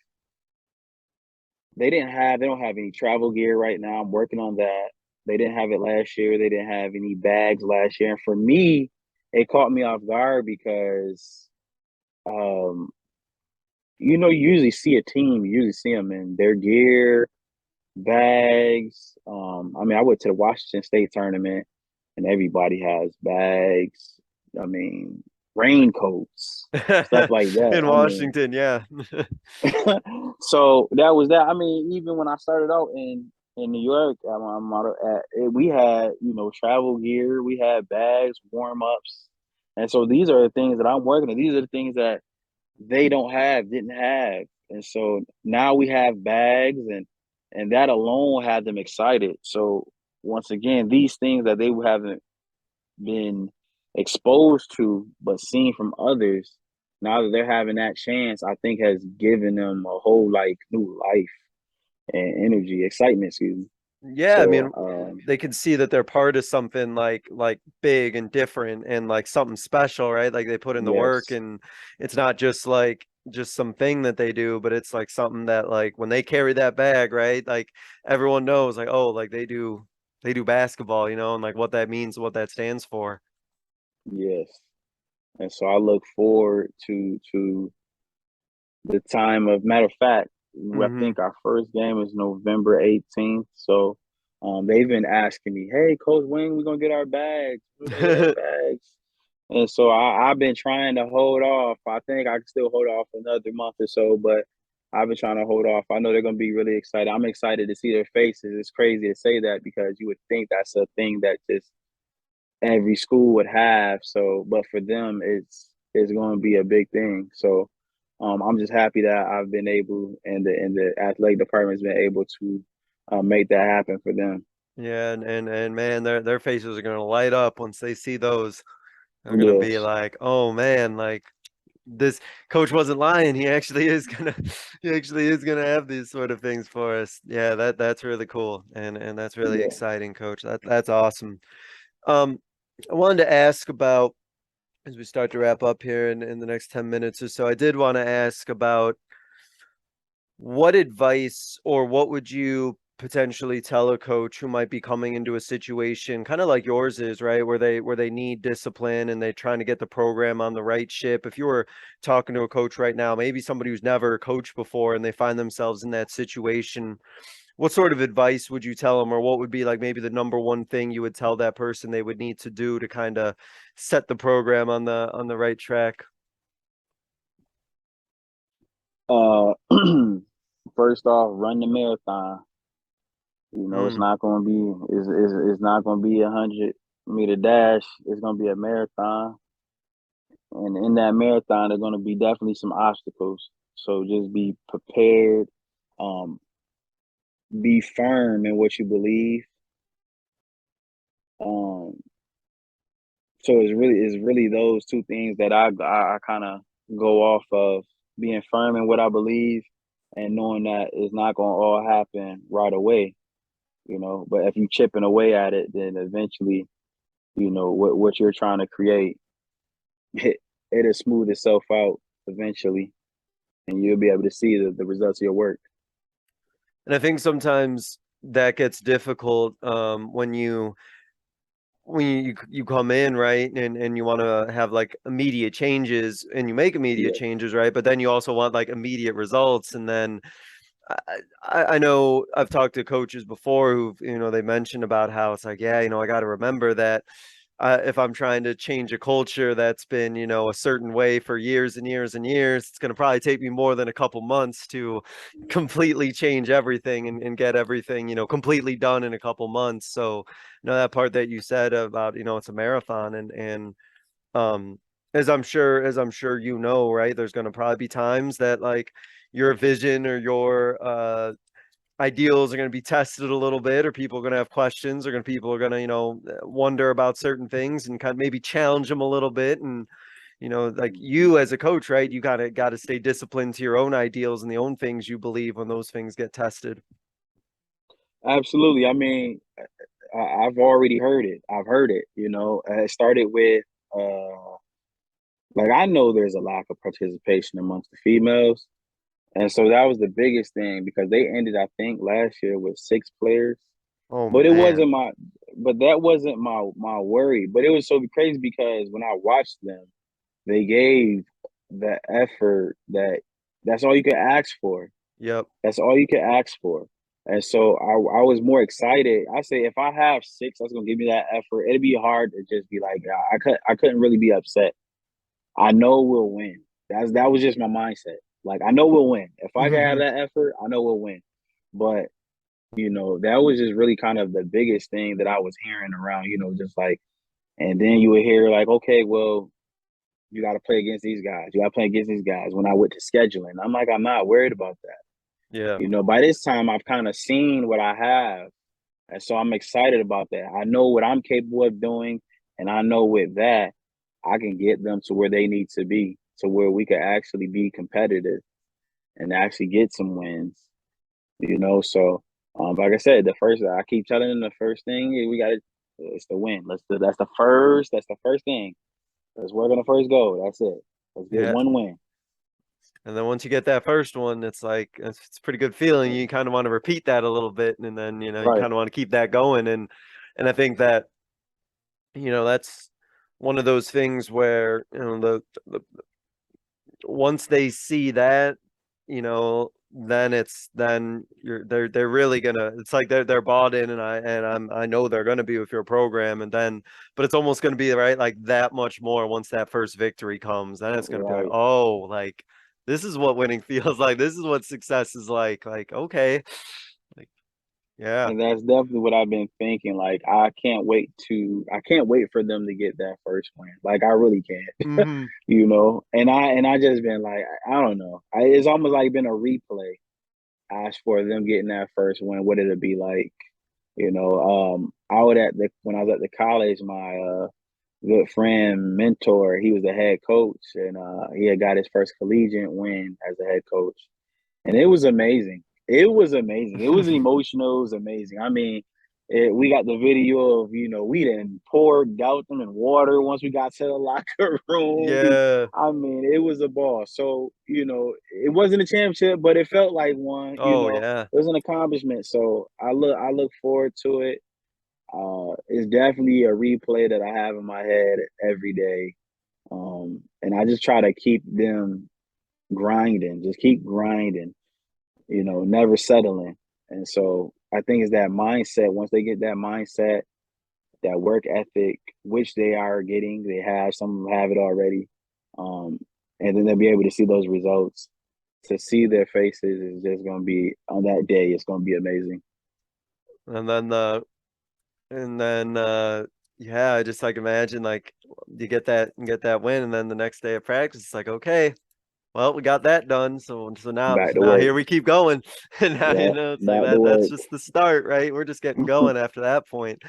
don't have any travel gear right now. I'm working on that. They didn't have it last year. They didn't have any bags last year. And for me, it caught me off guard because, um, you usually see a team, you usually see them in their gear, bags. I mean, I went to the Washington State tournament and everybody has bags. I mean, raincoats, stuff like that. In I mean, Washington, yeah. so that was that. I mean, even when I started out in New York, we had travel gear, we had bags, warm ups, and so these are the things that I'm working on. These are the things that they didn't have, and so now we have bags, and that alone had them excited. So once again, these things that they haven't been exposed to but seen from others, now that they're having that chance, I think has given them a whole like new life and energy, excitement, excuse me. Yeah, I So mean, they can see that they're part of something like big and different and like something special, right? Like they put in the work yes, and it's not just like just something that they do, but it's like something that like when they carry that bag, right? Like everyone knows like, oh, like they do basketball, and like what that means, what that stands for. Yes. And so I look forward to the time of, matter of fact, I Mm-hmm. think our first game is November 18th. So they've been asking me, hey, Coach, when we gonna get our bags? When we gonna get our bags? And so I've been trying to hold off. I think I can still hold off another month or so, but I've been trying to hold off. I know they're gonna be really excited. I'm excited to see their faces. It's crazy to say that because you would think that's a thing that just every school would have. So, but for them, it's going to be a big thing. So, I'm just happy that I've been able, and the athletic department's been able to make that happen for them. Yeah, and man, their faces are gonna light up once they see those. They're gonna be Yes, like, oh man, like this coach wasn't lying. He actually is gonna he actually is gonna have these sort of things for us. Yeah, that's really cool. And that's really yeah. exciting, coach. That's awesome. Um, I wanted to ask about as we start to wrap up here in the next 10 minutes or so, I did want to ask about what advice or what would you potentially tell a coach who might be coming into a situation kind of like yours is, right? Where they need discipline and they're trying to get the program on the right ship. If you were talking to a coach right now, maybe somebody who's never coached before and they find themselves in that situation, what sort of advice would you tell them, or what would be like maybe the number one thing you would tell that person they would need to do to kind of set the program on the right track? Uh, First off, run the marathon. You know, Mm, it's not going to be 100-meter dash. It's going to be a marathon, and in that marathon, there's going to be definitely some obstacles. So just be prepared. Um, be firm in what you believe. Um, so it's really those two things that I kind of go off of: being firm in what I believe and knowing that it's not going to all happen right away. You know, but if you chipping away at it, then eventually, you know what you're trying to create, it'll smooth itself out eventually, and you'll be able to see the results of your work. and I think sometimes that gets difficult when you come in, right, and you want to have like immediate changes and you make immediate Yeah, changes, right, but then you also want like immediate results. And then I know I've talked to coaches before who've, they mentioned about how it's like, yeah, I got to remember that if I'm trying to change a culture that's been, a certain way for years and years and years, it's going to probably take me more than a couple months to completely change everything and get everything, completely done in a couple months. So, that part that you said about, it's a marathon and um, as I'm sure right, there's going to probably be times that like your vision or your ideals are going to be tested a little bit, or people are going to have questions, or people are going to wonder about certain things and kind of maybe challenge them a little bit. And like you as a coach, right, you got to stay disciplined to your own ideals and the own things you believe when those things get tested. absolutely. I mean, I've already heard it. I've heard it. You know, it started with like I know there's a lack of participation amongst the females, and so that was the biggest thing because they ended, I think, last year with 6 players. Oh But it man. wasn't my, but that wasn't my worry. But it was so crazy because when I watched them, they gave the effort that's all you could ask for. Yep. That's all you could ask for. And so I was more excited. I say if I have 6, that's gonna give me that effort. It'd be hard to just be like I couldn't really be upset. I know we'll win. That was just my mindset. Like I know we'll win. If I can have that effort, I know we'll win. But that was just really kind of the biggest thing that I was hearing around, just like, and then you would hear like, okay, well, you got to play against these guys. You got to play against these guys. When I went to scheduling, I'm like, I'm not worried about that. Yeah. By this time, I've kind of seen what I have. And so I'm excited about that. I know what I'm capable of doing. And I know with that, I can get them to where they need to be, to where we could actually be competitive and actually get some wins. So like I said, I keep telling them the first thing we got to it's the win. That's the first thing. Let's work on the first goal. That's it. Let's get Yeah. one win. And then once you get that first one, it's like it's a pretty good feeling. You kind of want to repeat that a little bit, and then you Right. kind of want to keep that going. And I think that that's one of those things where, you know, the once they see that, you know, then they're really gonna, it's like they're bought in, and I know they're gonna be with your program, and then but it's almost gonna be right like that much more once that first victory comes. Then it's gonna be like, Right. oh, like this is what winning feels like. This is what success is like. Like, okay. Like, yeah. And that's definitely what I've been thinking. Like, I can't wait for them to get that first win. Like, I really can't, Mm-hmm. you know. And I just been like, I don't know. It's almost like been a replay. Ask for them getting that first win. What did it be like? You know, I would at the when I was at the college, my good friend, mentor, he was the head coach, and he had got his first collegiate win as a head coach, and it was amazing. It was amazing. It was emotional. It was amazing. I mean, we got the video of, you know, we didn't poured out them in water once we got to the locker room. Yeah. I mean, it was a ball. So, you know, it wasn't a championship, but it felt like one. You Oh, know, yeah. it was an accomplishment. So I look forward to it. It's definitely a replay that I have in my head every day. And I just try to keep them grinding, just keep grinding, you know, never settling. And so I think it's that mindset. Once they get that mindset, that work ethic, which they are getting, they have, some of them have it already. Um, and then they'll be able to see those results. To see their faces is just going to be, on that day, it's going to be amazing. And then yeah, I just like imagine like you get that win, and then the next day of practice it's like, okay, well, we got that done. So Back to now work. here we keep going. And now, you Yeah, know, it's like back to that's work. just the start, right? We're just getting going after that point.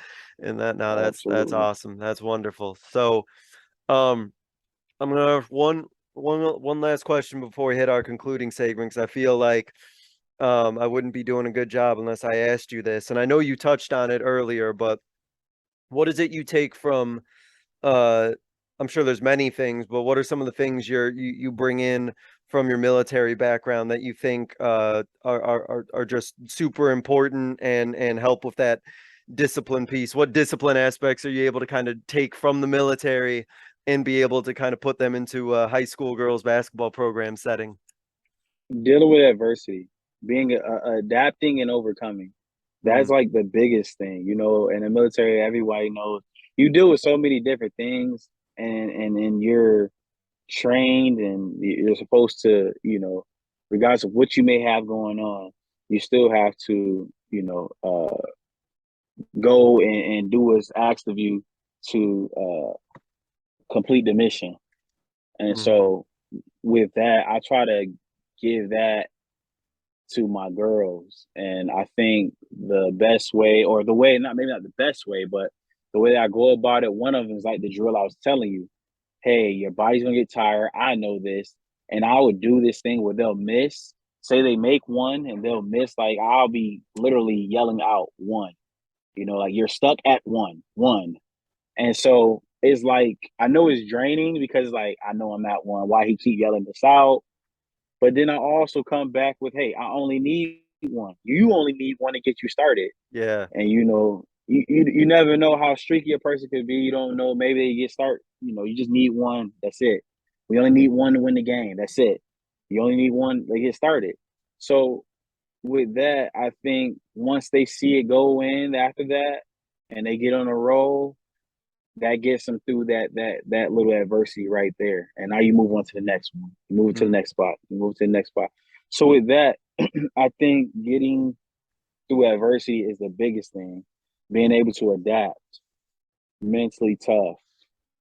And that now that's Absolutely. awesome. That's wonderful. So um I'm gonna have one last question before we hit our concluding segments. I feel like I wouldn't be doing a good job unless I asked you this. And I know you touched on it earlier, but what is it you take from uh I'm sure there's many things, but what are some of the things you bring in from your military background that you think are just super important and help with that discipline piece? What discipline aspects are you able to kind of take from the military and be able to kind of put them into a high school girls basketball program setting? Dealing with adversity, being adapting and overcoming. That's Mm, like the biggest thing, you know. In the military, everybody knows you deal with so many different things, and you're trained, and you're supposed to, you know, regardless of what you may have going on, you still have to, you know, go and do what's asked of you to complete the mission. And mhm, so with that, I try to give that to my girls. And I think the best way, or the way, not maybe not the best way, but the way that I go about it, one of them is like the drill I was telling you. Hey, your body's gonna get tired. I know this. And I would do this thing where they'll miss. Say they make one and they'll miss, like I'll be literally yelling out one. You know, like you're stuck at one. And so it's like I know it's draining because like I know I'm at one. Why he keep yelling this out? But then I also come back with, hey, I only need one. You only need one to get you started. yeah, And you know, you never know how streaky a person could be. You don't know, maybe they get start. You know, you just need one. That's it. We only need one to win the game. That's it. You only need one to get started. So with that, I think once they see it go in after that, and they get on a roll, that gets them through that little adversity right there. And now you move on to the next one. You move to the mm, next spot. You move to the next spot. So with that, I think getting through adversity is the biggest thing. Being able to adapt, mentally tough,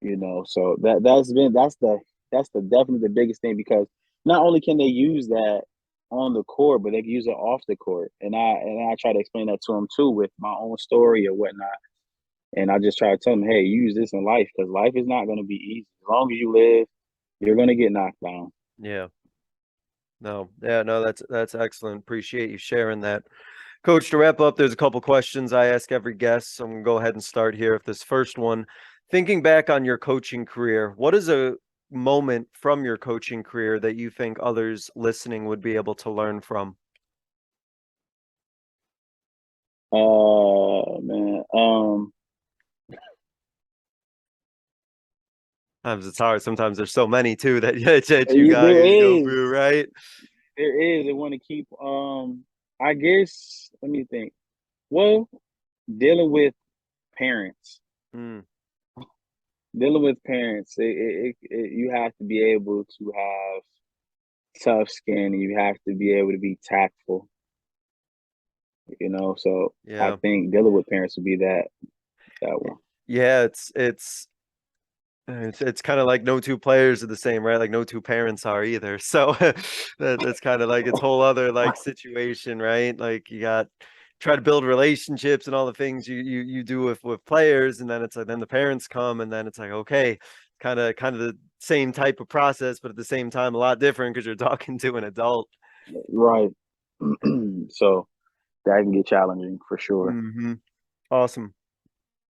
you know. So that's the definitely the biggest thing, because not only can they use that on the court, but they can use it off the court. And I try to explain that to them too with my own story or whatnot. And I just try to tell them, hey, use this in life, because life is not going to be easy. As long as you live, you're going to get knocked down. yeah. No, yeah, no, that's excellent. Appreciate you sharing that. Coach, to wrap up, there's a couple questions I ask every guest. So I'm gonna go ahead and start here with this first one. Thinking back on your coaching career, what is a moment from your coaching career that you think others listening would be able to learn from? Oh man. Sometimes it's hard. Sometimes there's so many too that you got There to go is. through, right? There is. They want to keep. I guess. Let me think. Well, dealing with parents. Dealing with parents, you have to be able to have tough skin. You have to be able to be tactful. So Yeah. I think dealing with parents would be that one. Yeah, it's kind of like no two players are the same, right? Like no two parents are either. So that's kind of like its whole other like situation, right? Like you got try to build relationships and all the things you do with players, and then it's like then the parents come, and then it's like okay, kind of the same type of process, but at the same time a lot different because you're talking to an adult. Right. So that can get challenging for sure. Awesome.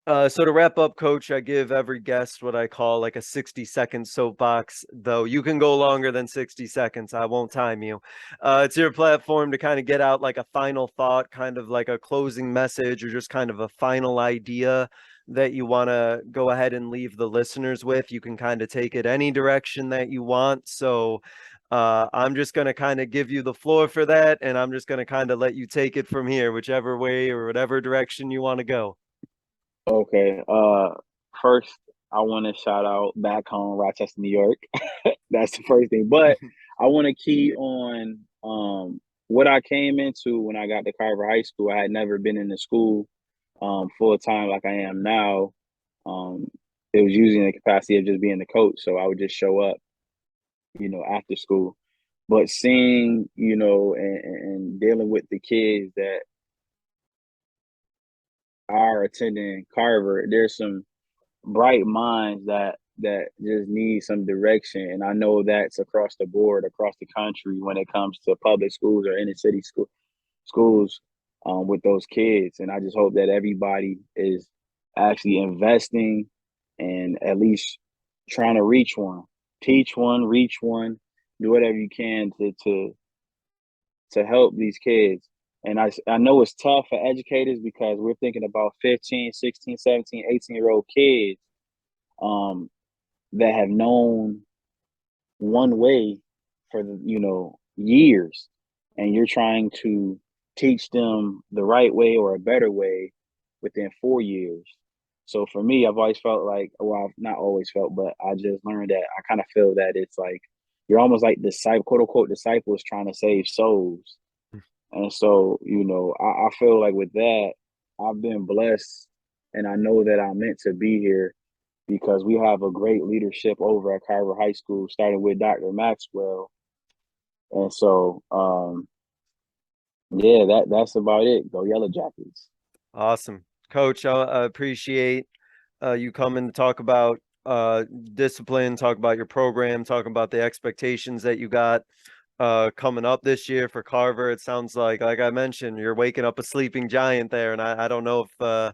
So to wrap up, Coach, I give every guest what I call like a 60-second soapbox, though you can go longer than 60 seconds. I won't time you. It's your platform to kind of get out like a final thought, kind of like a closing message, or just kind of a final idea that you want to go ahead and leave the listeners with. You can kind of take it any direction that you want. So I'm just going to kind of give you the floor for that, and I'm just going to kind of let you take it from here, whichever way or whatever direction you want to go. Okay. First, I want to shout out back home, Rochester, New York. That's the first thing. But I want to key on what I came into when I got to Carver High School. I had never been in the school full time like I am now. It was usually in the capacity of just being the coach, so I would just show up, after school. But seeing, and dealing with the kids that are attending Carver, there's some bright minds that just need some direction, and I know that's across the board, across the country, when it comes to public schools or inner city schools with those kids. And I just hope that everybody is actually investing and at least trying to reach one, teach one, reach one, do whatever you can to help these kids. And I know it's tough for educators because we're thinking about 15, 16, 17, 18-year-old kids that have known one way for years, and you're trying to teach them the right way or a better way within 4 years. So for me, I've always felt like, well, I've not always felt, but I just learned that I kind of feel that it's like you're almost like quote unquote disciples trying to save souls. And so, I feel like with that, I've been blessed, and I know that I'm meant to be here because we have a great leadership over at Carver High School, starting with Dr. Maxwell. And so, that's about it. Go Yellow Jackets. Awesome. Coach, I appreciate you coming to talk about discipline, talk about your program, talk about the expectations that you got coming up this year for Carver. It sounds like I mentioned, you're waking up a sleeping giant there, and I don't know if the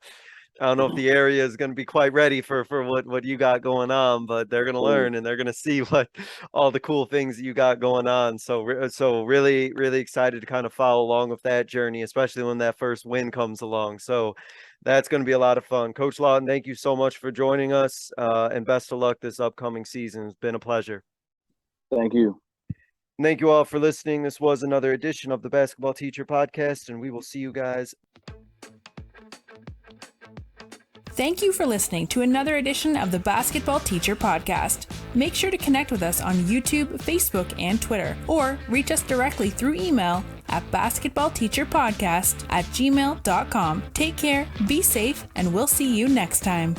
area is going to be quite ready for what you got going on, but they're going to learn and they're going to see what all the cool things that you got going on. So really, really excited to kind of follow along with that journey, especially when that first win comes along. So that's going to be a lot of fun. Coach Lawton, thank you so much for joining us, and best of luck this upcoming season. It's been a pleasure. Thank you. Thank you all for listening. This was another edition of the Basketball Teacher Podcast, and we will see you guys. Thank you for listening to another edition of the Basketball Teacher Podcast. Make sure to connect with us on YouTube, Facebook, and Twitter, or reach us directly through email at basketballteacherpodcast@gmail.com. Take care, be safe, and we'll see you next time.